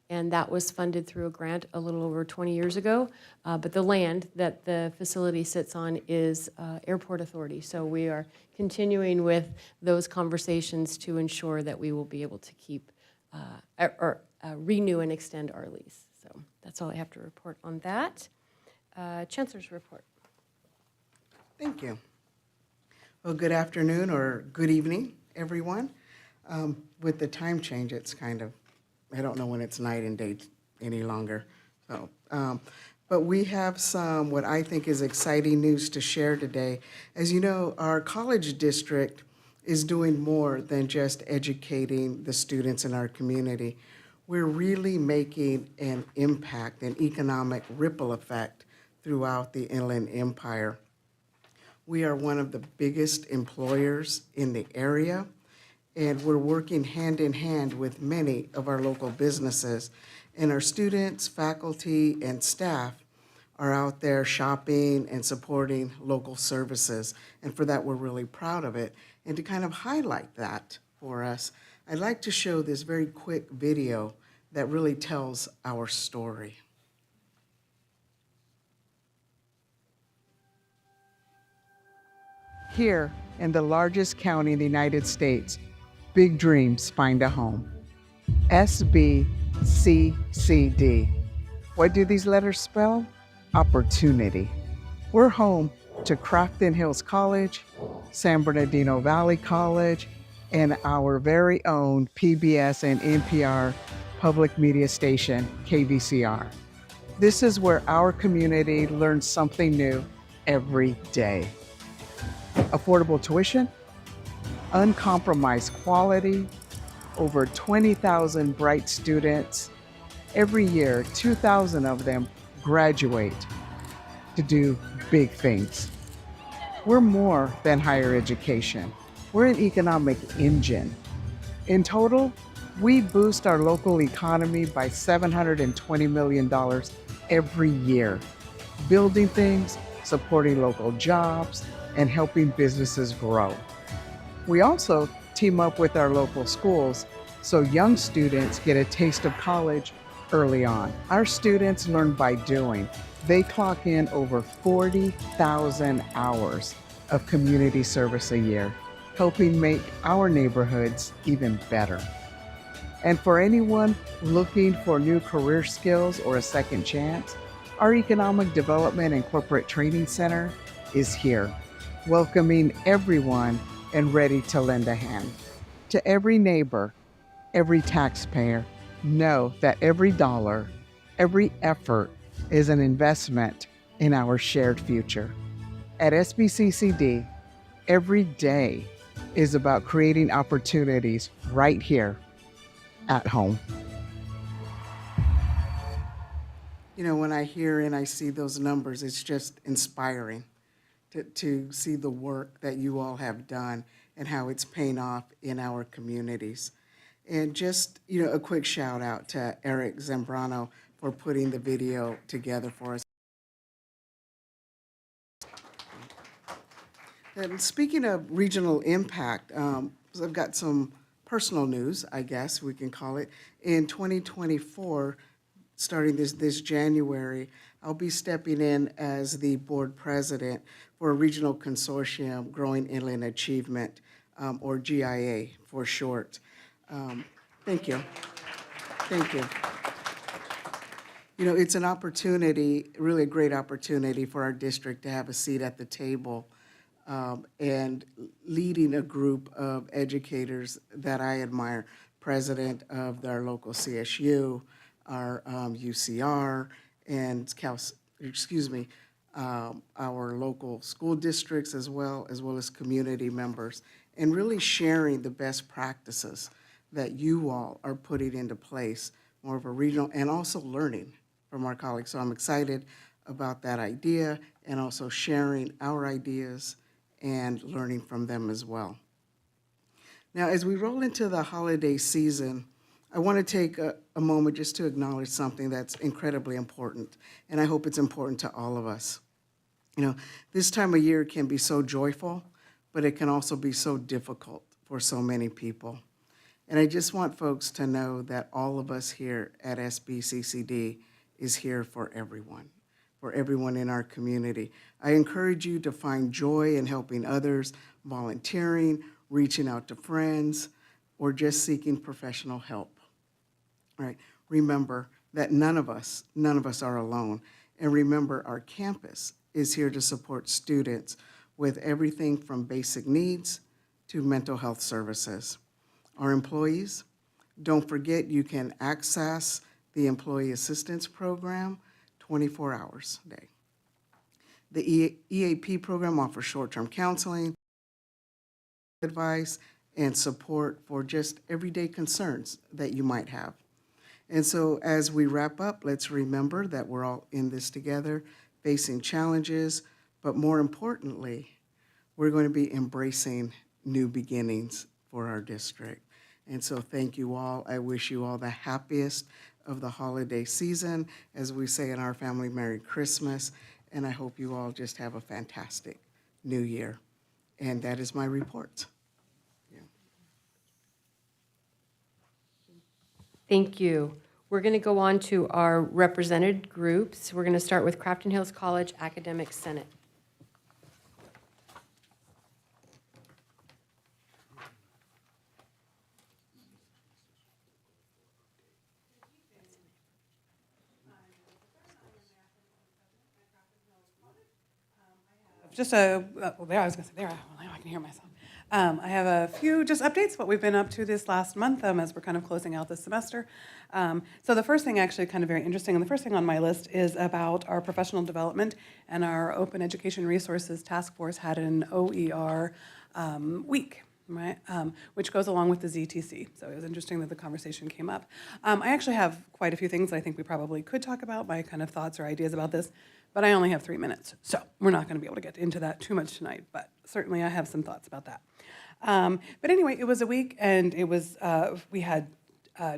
and that was funded through a grant a little over 20 years ago. But the land that the facility sits on is Airport Authority. So we are continuing with those conversations to ensure that we will be able to keep or renew and extend our lease. So that's all I have to report on that. Chancellor's report. Thank you. Well, good afternoon or good evening, everyone. With the time change, it's kind of, I don't know when it's night and day any longer. So, but we have some, what I think is exciting news to share today. As you know, our college district is doing more than just educating the students in our community. We're really making an impact, an economic ripple effect throughout the Inland Empire. We are one of the biggest employers in the area, and we're working hand in hand with many of our local businesses. And our students, faculty, and staff are out there shopping and supporting local services. And for that, we're really proud of it. And to kind of highlight that for us, I'd like to show this very quick video that really tells our story. Here in the largest county in the United States, big dreams find a home. SBCCD. What do these letters spell? Opportunity. We're home to Crafton Hills College, San Bernardino Valley College, and our very own PBS and NPR public media station, KVCR. This is where our community learns something new every day. Affordable tuition, uncompromised quality, over 20,000 bright students. Every year, 2,000 of them graduate to do big things. We're more than higher education. We're an economic engine. In total, we boost our local economy by $720 million every year, building things, supporting local jobs, and helping businesses grow. We also team up with our local schools so young students get a taste of college early on. Our students learn by doing. They clock in over 40,000 hours of community service a year, helping make our neighborhoods even better. And for anyone looking for new career skills or a second chance, our Economic Development and Corporate Training Center is here, welcoming everyone and ready to lend a hand. To every neighbor, every taxpayer, know that every dollar, every effort is an investment in our shared future. At SBCCD, every day is about creating opportunities right here at home. You know, when I hear and I see those numbers, it's just inspiring to see the work that you all have done and how it's paying off in our communities. And just, you know, a quick shout out to Eric Zambrano for putting the video together for us. And speaking of regional impact, I've got some personal news, I guess we can call it. In 2024, starting this January, I'll be stepping in as the board president for a regional consortium, Growing Inland Achievement, or GIA for short. Thank you. Thank you. You know, it's an opportunity, really a great opportunity for our district to have a seat at the table and leading a group of educators that I admire, president of our local CSU, our UCR, and our local school districts as well as community members, and really sharing the best practices that you all are putting into place, more of a regional, and also learning from our colleagues. So I'm excited about that idea and also sharing our ideas and learning from them as well. Now, as we roll into the holiday season, I want to take a moment just to acknowledge something that's incredibly important, and I hope it's important to all of us. You know, this time of year can be so joyful, but it can also be so difficult for so many people. And I just want folks to know that all of us here at SBCCD is here for everyone in our community. I encourage you to find joy in helping others, volunteering, reaching out to friends, or just seeking professional help. All right, remember that none of us are alone. And remember, our campus is here to support students with everything from basic needs to mental health services. Our employees, don't forget you can access the Employee Assistance Program 24 hours a day. The EAP program offers short-term counseling, advice, and support for just everyday concerns that you might have. And so as we wrap up, let's remember that we're all in this together, facing challenges, but more importantly, we're going to be embracing new beginnings for our district. And so thank you all. I wish you all the happiest of the holiday season. As we say in our family, Merry Christmas. And I hope you all just have a fantastic new year. And that is my report. Thank you. We're going to go on to our represented groups. We're going to start with Crafton Hills College Academic Senate. Just a, well, there, I was going to say there, well, now I can hear myself. I have a few just updates, what we've been up to this last month as we're kind of closing out this semester. So the first thing actually kind of very interesting, and the first thing on my list is about our professional development, and our Open Education Resources Task Force had an OER week. Right, which goes along with the ZTC. So it was interesting that the conversation came up. I actually have quite a few things that I think we probably could talk about, my kind of thoughts or ideas about this, but I only have 3 minutes, so we're not going to be able to get into that too much tonight, but certainly I have some thoughts about that. But anyway, it was a week, and it was, we had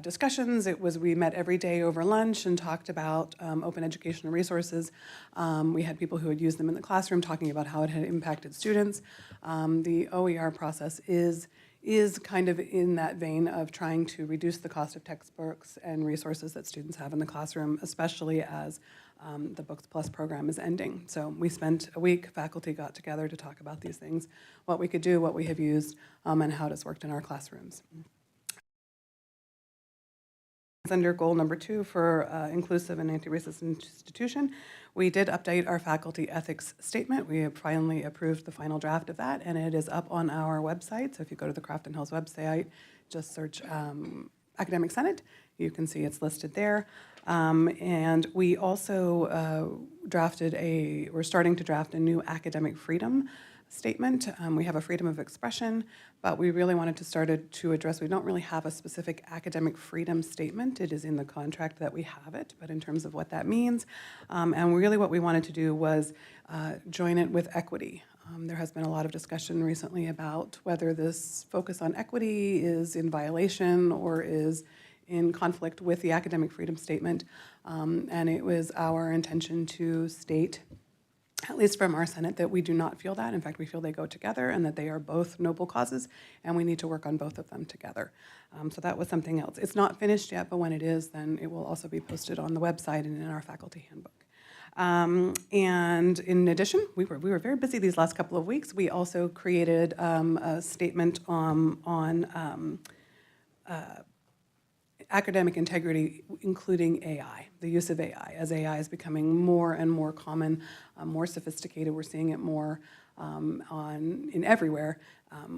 discussions. We met every day over lunch and talked about open educational resources. We had people who had used them in the classroom talking about how it had impacted students. The OER process is kind of in that vein of trying to reduce the cost of textbooks and resources that students have in the classroom, especially as the Books Plus program is ending. So we spent a week, faculty got together to talk about these things, what we could do, what we have used, and how it has worked in our classrooms. Under goal number 2 for inclusive and anti-racist institution, we did update our faculty ethics statement. We have finally approved the final draft of that, and it is up on our website. So if you go to the Crafton Hills website, just search Academic Senate, you can see it's listed there. And we also we're starting to draft a new academic freedom statement. We have a freedom of expression, but we really wanted to start to address, we don't really have a specific academic freedom statement. It is in the contract that we have it, but in terms of what that means. And really what we wanted to do was join it with equity. There has been a lot of discussion recently about whether this focus on equity is in violation or is in conflict with the academic freedom statement. And it was our intention to state, at least from our Senate, that we do not feel that. In fact, we feel they go together and that they are both noble causes, and we need to work on both of them together. So that was something else. It's not finished yet, but when it is, then it will also be posted on the website and in our faculty handbook. And in addition, we were very busy these last couple of weeks. We also created a statement on academic integrity, including AI, the use of AI. As AI is becoming more and more common, more sophisticated, we're seeing it more in everywhere.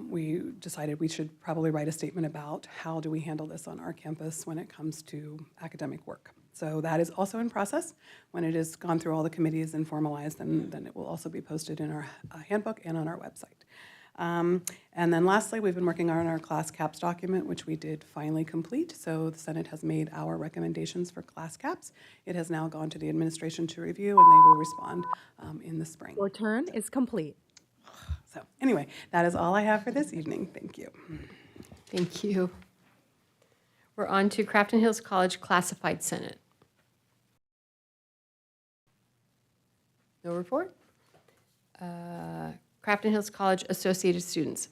We decided we should probably write a statement about how do we handle this on our campus when it comes to academic work. So that is also in process. When it has gone through all the committees and formalized, then it will also be posted in our handbook and on our website. And then lastly, we've been working on our class caps document, which we did finally complete. So the Senate has made our recommendations for class caps. It has now gone to the administration to review, and they will respond in the spring. Your turn is complete. So anyway, that is all I have for this evening. Thank you. Thank you. We're on to Crafton Hills College Classified Senate. No report? Crafton Hills College Associated Students.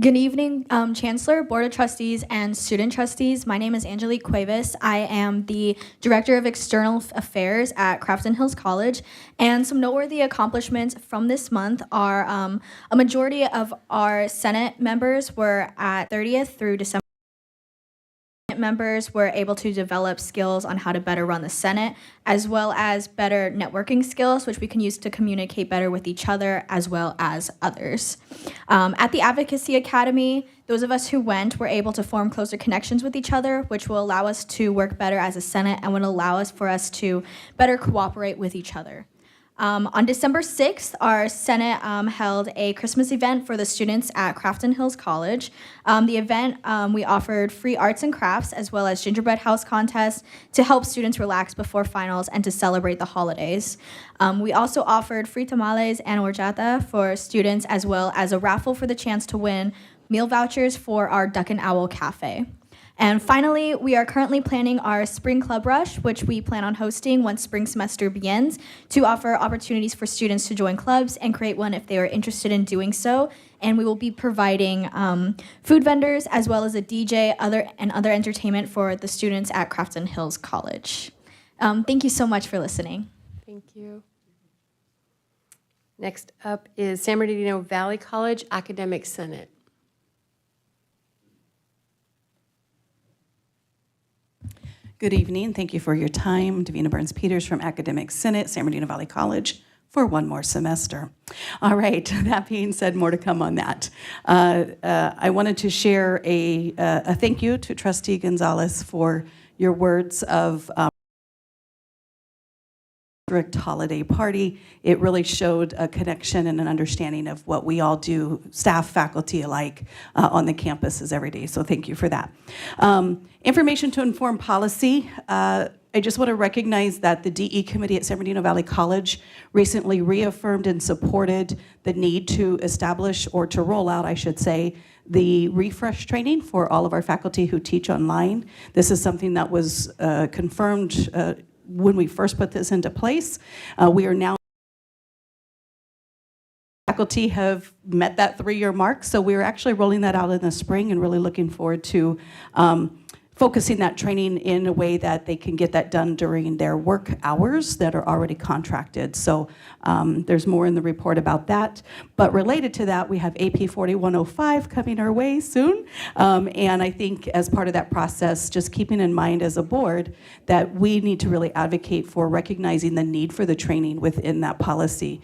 Good evening, Chancellor, Board of Trustees, and student trustees. My name is Angelique Cuevas. I am the Director of External Affairs at Crafton Hills College. And some noteworthy accomplishments from this month are a majority of our Senate members were at 30th through December. Members were able to develop skills on how to better run the Senate, as well as better networking skills, which we can use to communicate better with each other as well as others. At the Advocacy Academy, those of us who went were able to form closer connections with each other, which will allow us to work better as a Senate and would allow us for us to better cooperate with each other. On December 6th, our Senate held a Christmas event for the students at Crafton Hills College. The event, we offered free arts and crafts as well as gingerbread house contests to help students relax before finals and to celebrate the holidays. We also offered free tamales and horchata for students as well as a raffle for the chance to win meal vouchers for our Duck and Owl Cafe. And finally, we are currently planning our Spring Club Rush, which we plan on hosting once spring semester begins, to offer opportunities for students to join clubs and create one if they are interested in doing so. And we will be providing food vendors as well as a DJ and other entertainment for the students at Crafton Hills College. Thank you so much for listening. Thank you. Next up is San Bernardino Valley College Academic Senate. Good evening. Thank you for your time. Davina Burns-Peters from Academic Senate, San Bernardino Valley College, for one more semester. All right, that being said, more to come on that. I wanted to share a thank you to Trustee Gonzalez for your words of strict holiday party. It really showed a connection and an understanding of what we all do, staff, faculty alike, on the campuses every day. So thank you for that. Information to inform policy. I just want to recognize that the DE committee at San Bernardino Valley College recently reaffirmed and supported the need to establish, or to roll out, I should say, the refresh training for all of our faculty who teach online. This is something that was confirmed when we first put this into place. We are now, faculty have met that 3-year mark, so we're actually rolling that out in the spring and really looking forward to focusing that training in a way that they can get that done during their work hours that are already contracted. So there's more in the report about that. But related to that, we have AP 4105 coming our way soon. And I think as part of that process, just keeping in mind as a board that we need to really advocate for recognizing the need for the training within that policy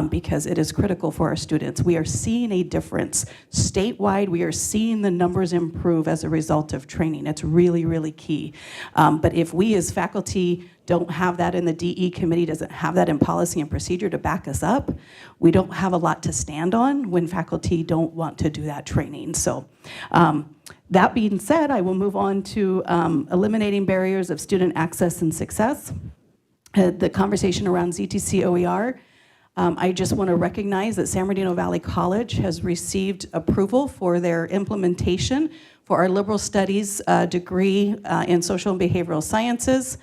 because it is critical for our students. We are seeing a difference statewide. We are seeing the numbers improve as a result of training. It's really, really key. But if we as faculty don't have that in the DE committee, doesn't have that in policy and procedure to back us up, we don't have a lot to stand on when faculty don't want to do that training. So that being said, I will move on to eliminating barriers of student access and success. The conversation around ZTC OER. I just want to recognize that San Bernardino Valley College has received approval for their implementation for our liberal studies degree in social and behavioral sciences.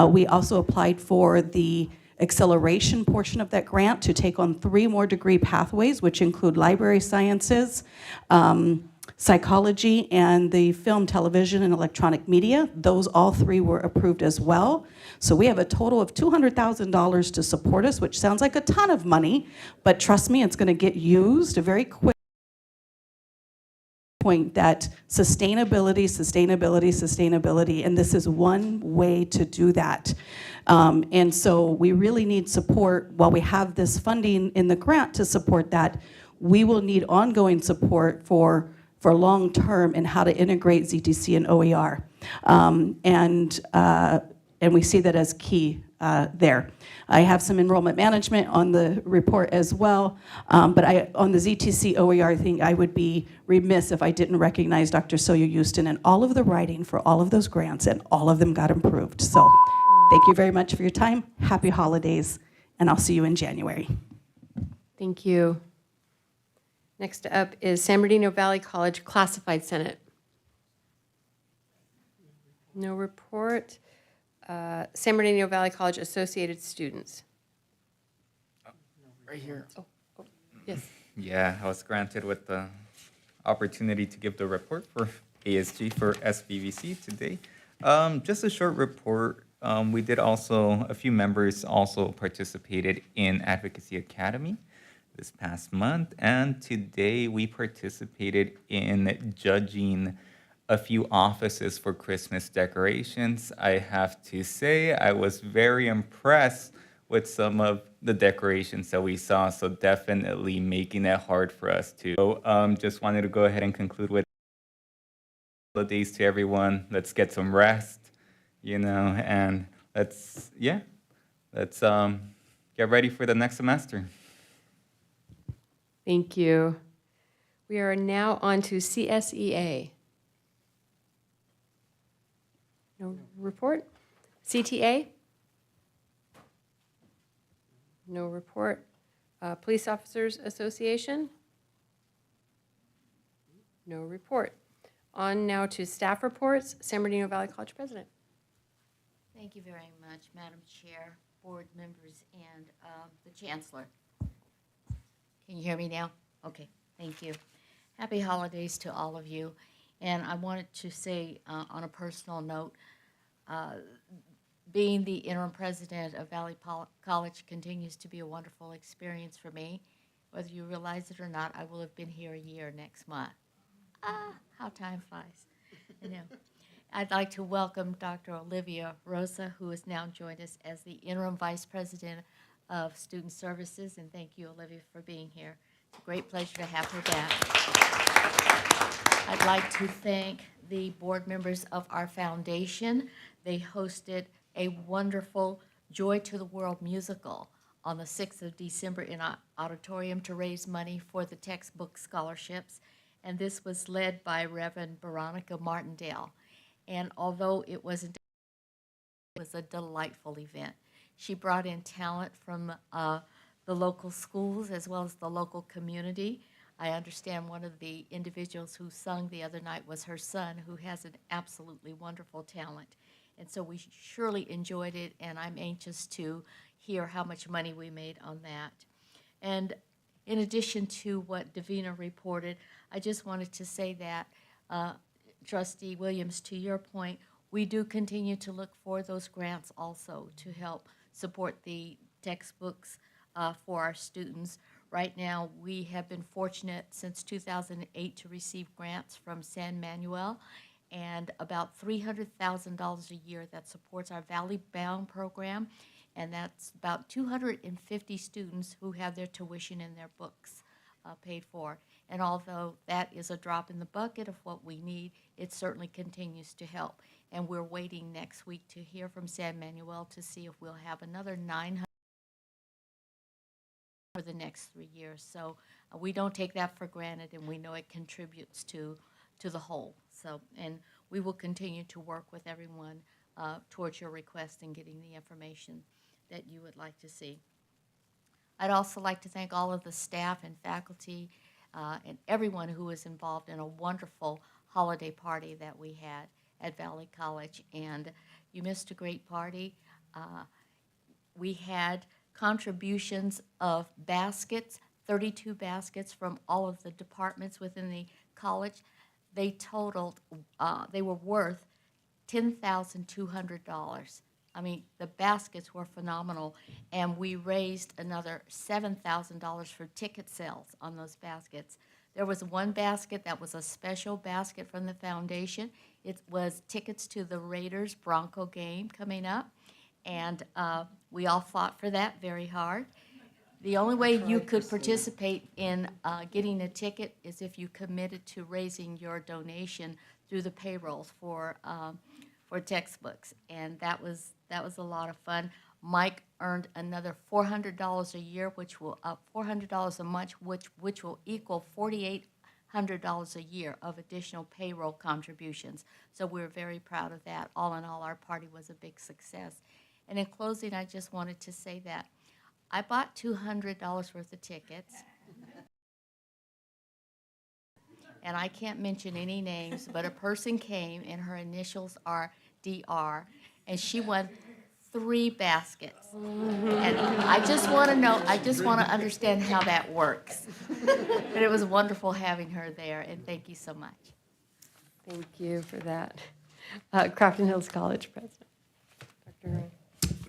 We also applied for the acceleration portion of that grant to take on 3 more degree pathways, which include library sciences, psychology, and the film, television, and electronic media. Those all 3 were approved as well. So we have a total of $200,000 to support us, which sounds like a ton of money, but trust me, it's going to get used very quick. Point that sustainability, and this is one way to do that. And so we really need support. While we have this funding in the grant to support that, we will need ongoing support for long term in how to integrate ZTC and OER. And we see that as key there. I have some enrollment management on the report as well, but on the ZTC OER thing, I would be remiss if I didn't recognize Dr. Sawyer Houston and all of the writing for all of those grants, and all of them got approved. So thank you very much for your time. Happy holidays, and I'll see you in January. Thank you. Next up is San Bernardino Valley College Classified Senate. No report. San Bernardino Valley College Associated Students. Right here. Oh, yes. Yeah, I was granted with the opportunity to give the report for ASG for SBVC today. Just a short report. We did also, a few members also participated in Advocacy Academy this past month, and today we participated in judging a few offices for Christmas decorations. I have to say I was very impressed with some of the decorations that we saw, so definitely making it hard for us to. So, just wanted to go ahead and conclude with holidays to everyone. Let's get some rest, and let's get ready for the next semester. Thank you. We are now on to CSEA. No report. CTA? No report. Police Officers Association? No report. On now to staff reports. San Bernardino Valley College President. Thank you very much, Madam Chair, board members, and the Chancellor. Can you hear me now? Okay, thank you. Happy holidays to all of you. And I wanted to say on a personal note, being the interim president of Valley College continues to be a wonderful experience for me. Whether you realize it or not, I will have been here a year next month. How time flies. I know. I'd like to welcome Dr. Olivia Rosa, who has now joined us as the interim vice president of Student Services, and thank you, Olivia, for being here. It's a great pleasure to have her back. I'd like to thank the board members of our foundation. They hosted a wonderful Joy to the World musical on the 6th of December in our auditorium to raise money for the textbook scholarships, and this was led by Reverend Veronica Martindale. And although it was a delightful event. She brought in talent from the local schools as well as the local community. I understand one of the individuals who sung the other night was her son, who has an absolutely wonderful talent. And so we surely enjoyed it, and I'm anxious to hear how much money we made on that. And in addition to what Davina reported, I just wanted to say that, Trustee Williams, to your point, we do continue to look for those grants also to help support the textbooks for our students. Right now, we have been fortunate since 2008 to receive grants from San Manuel, and about $300,000 a year that supports our Valley Bound program, and that's about 250 students who have their tuition and their books paid for. And although that is a drop in the bucket of what we need, it certainly continues to help. And we're waiting next week to hear from San Manuel to see if we'll have another 900 for the next 3 years. So we don't take that for granted, and we know it contributes to the whole. So, and we will continue to work with everyone towards your request and getting the information that you would like to see. I'd also like to thank all of the staff and faculty and everyone who was involved in a wonderful holiday party that we had at Valley College. And you missed a great party. We had contributions of baskets, 32 baskets from all of the departments within the college. They totaled, they were worth $10,200. I mean, the baskets were phenomenal, and we raised another $7,000 for ticket sales on those baskets. There was one basket that was a special basket from the foundation. It was tickets to the Raiders Bronco game coming up, and we all fought for that very hard. The only way you could participate in getting a ticket is if you committed to raising your donation through the payrolls for textbooks, and that was a lot of fun. Mike earned another $400 a year, which will $400 a month, which will equal $4,800 a year of additional payroll contributions. So we're very proud of that. All in all, our party was a big success. And in closing, I just wanted to say that I bought $200 worth of tickets. And I can't mention any names, but a person came and her initials are DR, and she won 3 baskets. And I just want to know, I just want to understand how that works. But it was wonderful having her there, and thank you so much. Thank you for that. Crafton Hills College President. Dr. Ray.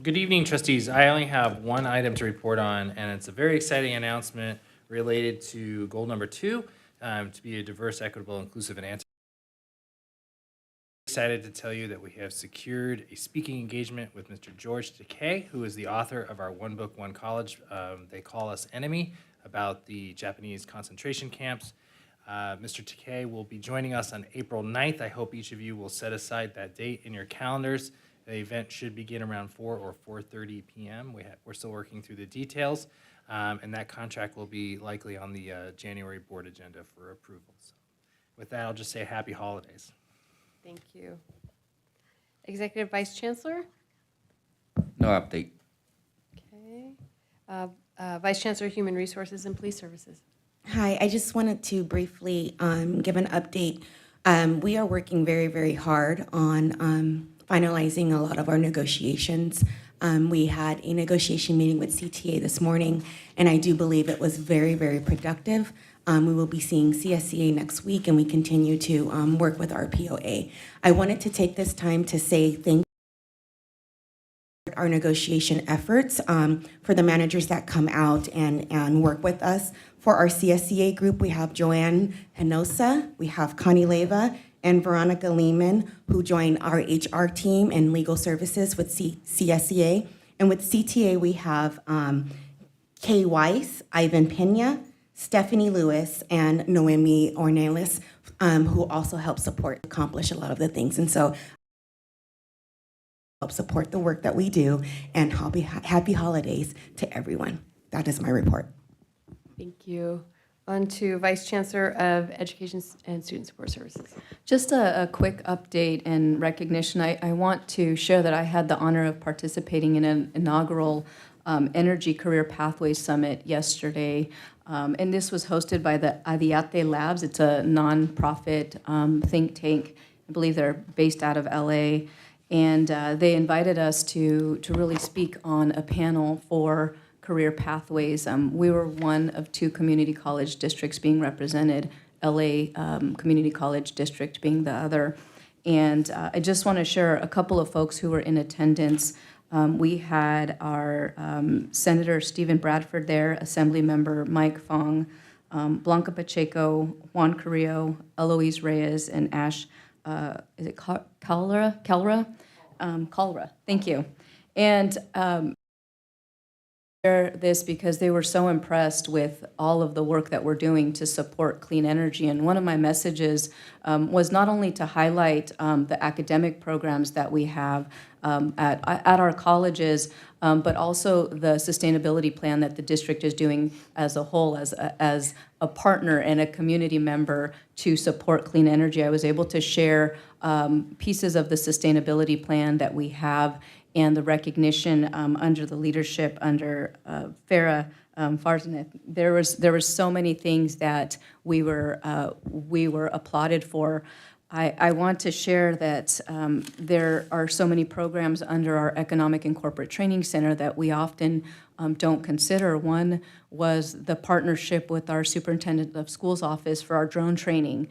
Good evening, trustees. I only have one item to report on, and it's a very exciting announcement related to goal number 2, to be a diverse, equitable, inclusive, and excited to tell you that we have secured a speaking engagement with Mr. George Takei, who is the author of our One Book, One College, They Call Us Enemy, about the Japanese concentration camps. Mr. Takei will be joining us on April 9th. I hope each of you will set aside that date in your calendars. The event should begin around 4 or 4:30 p.m. We're still working through the details, and that contract will be likely on the January board agenda for approval. So with that, I'll just say happy holidays. Thank you. Executive Vice Chancellor? No update. Okay. Vice Chancellor, Human Resources and Police Services. Hi, I just wanted to briefly give an update. We are working very, very hard on finalizing a lot of our negotiations. We had a negotiation meeting with CTA this morning, and I do believe it was very, very productive. We will be seeing CSCA next week, and we continue to work with our POA. I wanted to take this time to say thank you for our negotiation efforts for the managers that come out and work with us. For our CSCA group, we have Joanne Hinosa, we have Connie Leva, and Veronica Lehman, who join our HR team and legal services with CSCA. And with CTA, we have Kay Weiss, Ivan Pena, Stephanie Lewis, and Noemi Ornelas, who also help accomplish a lot of the things. And so help support the work that we do, and happy holidays to everyone. That is my report. Thank you. On to Vice Chancellor of Education and Student Support Services. Just a quick update and recognition. I want to share that I had the honor of participating in an inaugural Energy Career Pathways Summit yesterday. And this was hosted by the Adiate Labs. It's a nonprofit think tank. I believe they're based out of LA. And they invited us to really speak on a panel for career pathways. We were one of 2 community college districts being represented, LA Community College District being the other. And I just want to share a couple of folks who were in attendance. We had our Senator Stephen Bradford there, Assembly Member Mike Fong, Blanca Pacheco, Juan Carrillo, Eloise Reyes, and Ash, is it Calra? Calra, thank you. And this because they were so impressed with all of the work that we're doing to support clean energy. And one of my messages was not only to highlight the academic programs that we have at our colleges, but also the sustainability plan that the district is doing as a whole, as a partner and a community member to support clean energy. I was able to share pieces of the sustainability plan that we have, and the recognition under the leadership under Farah Farzaneh. There was so many things that we were applauded for. I want to share that there are so many programs under our Economic and Corporate Training Center that we often don't consider. One was the partnership with our Superintendent of Schools office for our drone training.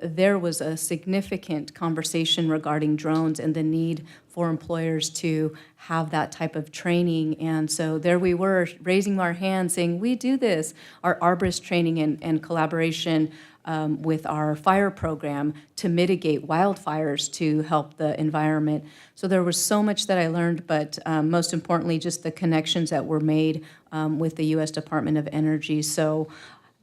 There was a significant conversation regarding drones and the need for employers to have that type of training. And so there we were, raising our hands, saying, we do this. Our arborist training and collaboration with our fire program to mitigate wildfires to help the environment. So there was so much that I learned, but most importantly, just the connections that were made with the U.S. Department of Energy. So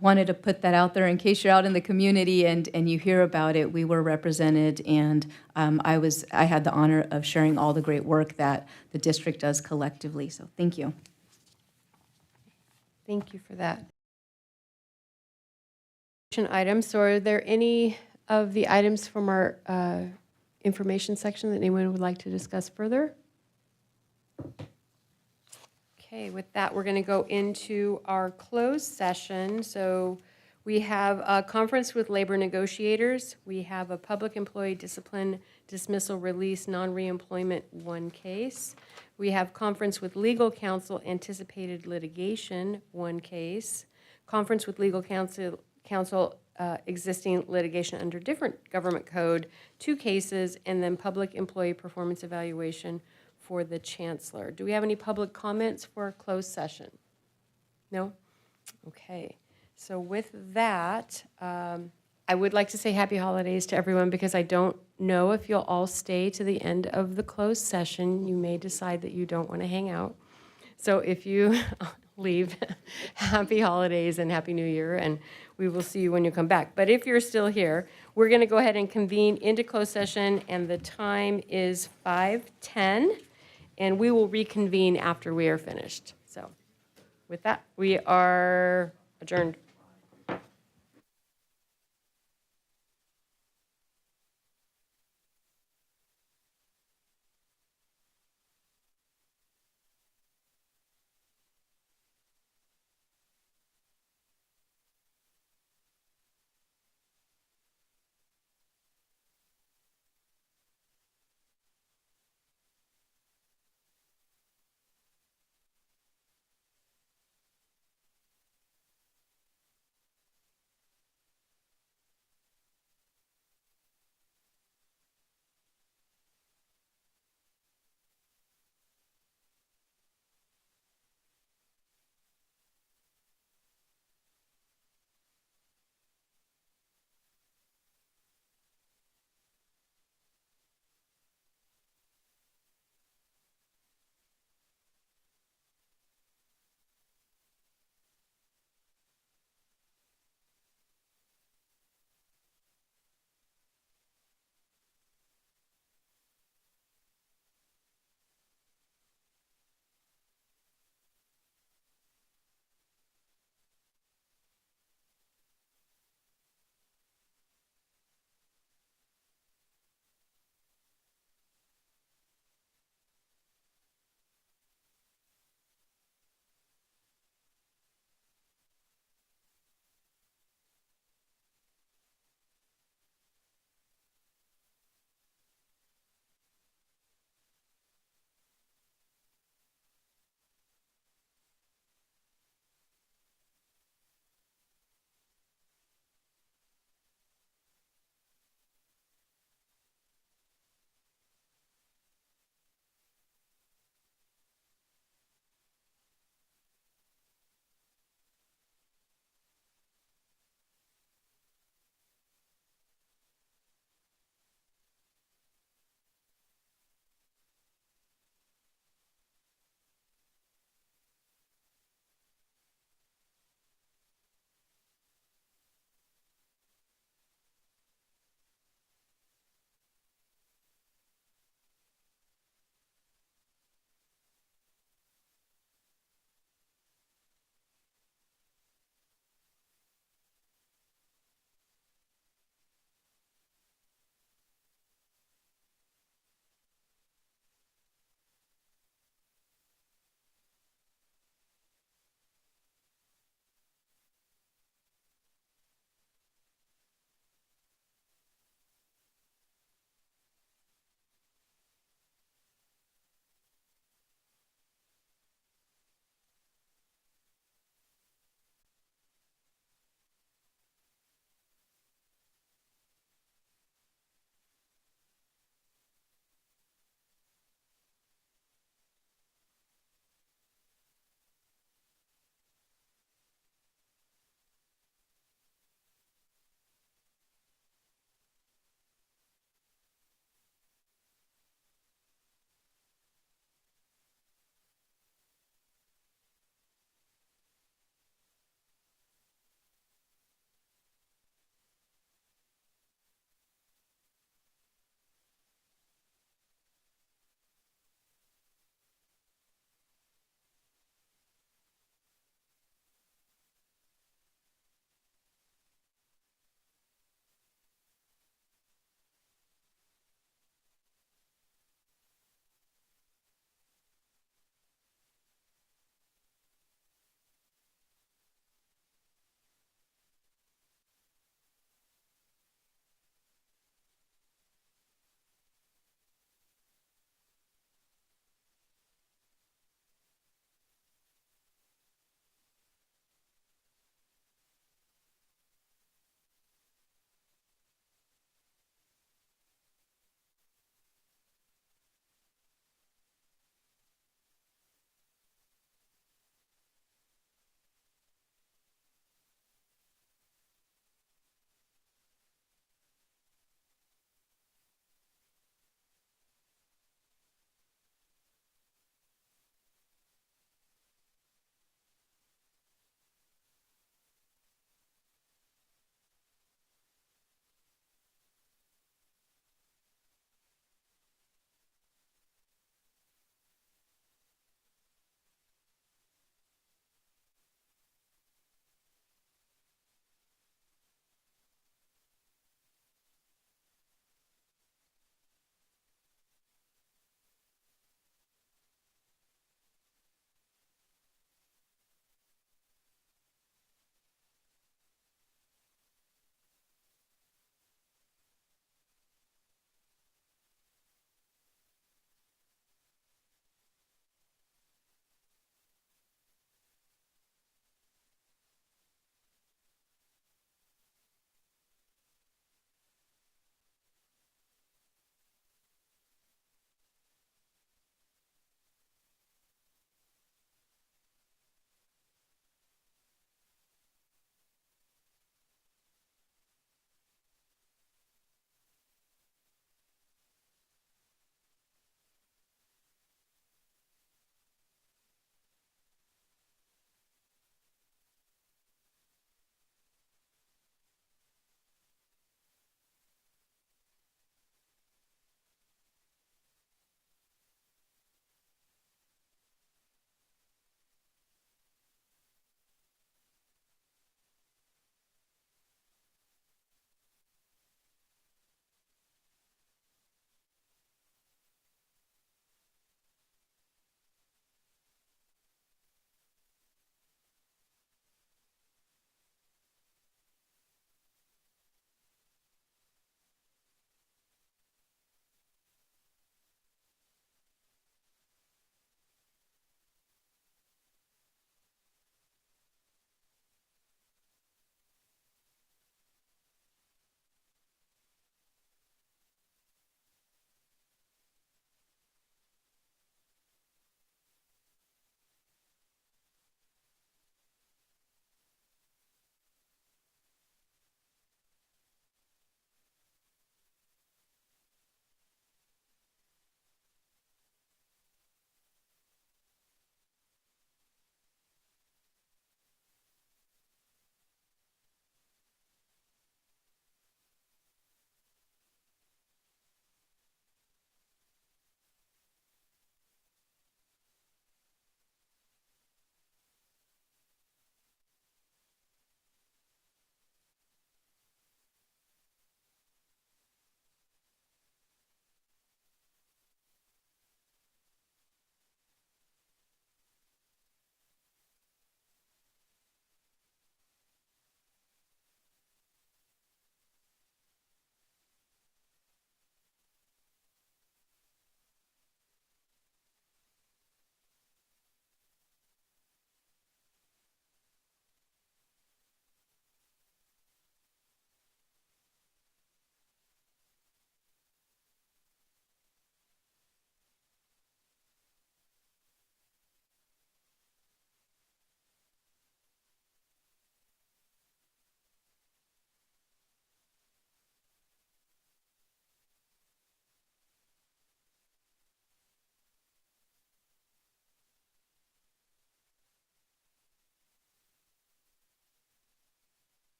wanted to put that out there in case you're out in the community and you hear about it. We were represented, and I had the honor of sharing all the great work that the district does collectively. So thank you. Thank you for that. Items. So are there any of the items from our information section that anyone would like to discuss further? Okay, with that, we're going to go into our closed session. So We have a conference with labor negotiators. We have a public employee discipline dismissal release non-reemployment 1 case. We have conference with legal counsel anticipated litigation 1 case. Conference with legal counsel existing litigation under different government code 2 cases, and then public employee performance evaluation for the chancellor. Do we have any public comments for a closed session? No? Okay. So with that, I would like to say happy holidays to everyone because I don't know if you'll all stay to the end of the closed session. You may decide that you don't want to hang out. So if you leave, happy holidays and happy new year, and we will see you when you come back. But if you're still here, we're going to go ahead and convene into closed session, and the time is 5:10, and we will reconvene after we are finished. So with that, we are adjourned.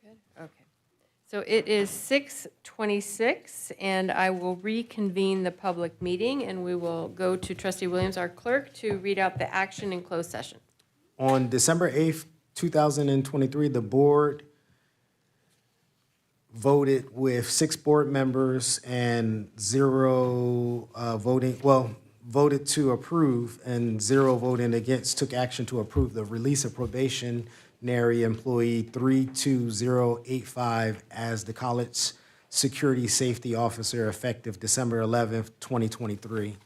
Good, okay. So it is 6:26, and I will reconvene the public meeting, and we will go to Trustee Williams, our clerk, to read out the action in closed session. On December 8th, 2023, the board voted with 6 board members and 0 voted to approve and 0 voting against, took action to approve the release of probationary employee 32085 as the college security safety officer effective December 11th, 2023.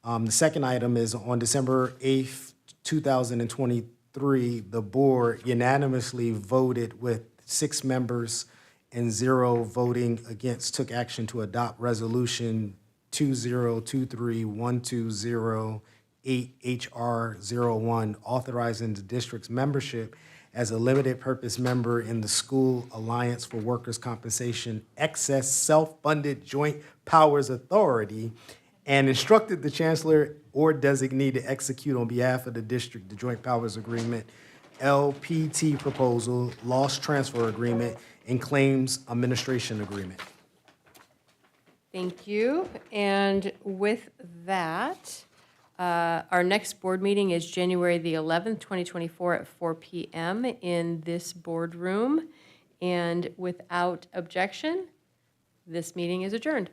The second item is on December 8th, 2023, the board unanimously voted with 6 members and 0 voting against, took action to adopt resolution 2023-120-8HR01, authorizing the district's membership as a limited purpose member in the School Alliance for Workers' Compensation Excess Self-Funded Joint Powers Authority, and instructed the chancellor or designee to execute on behalf of the district the Joint Powers Agreement, LPT proposal, loss transfer agreement, and claims administration agreement. Thank you. And with that, our next board meeting is January the 11th, 2024 at 4 p.m. in this boardroom. And without objection, this meeting is adjourned.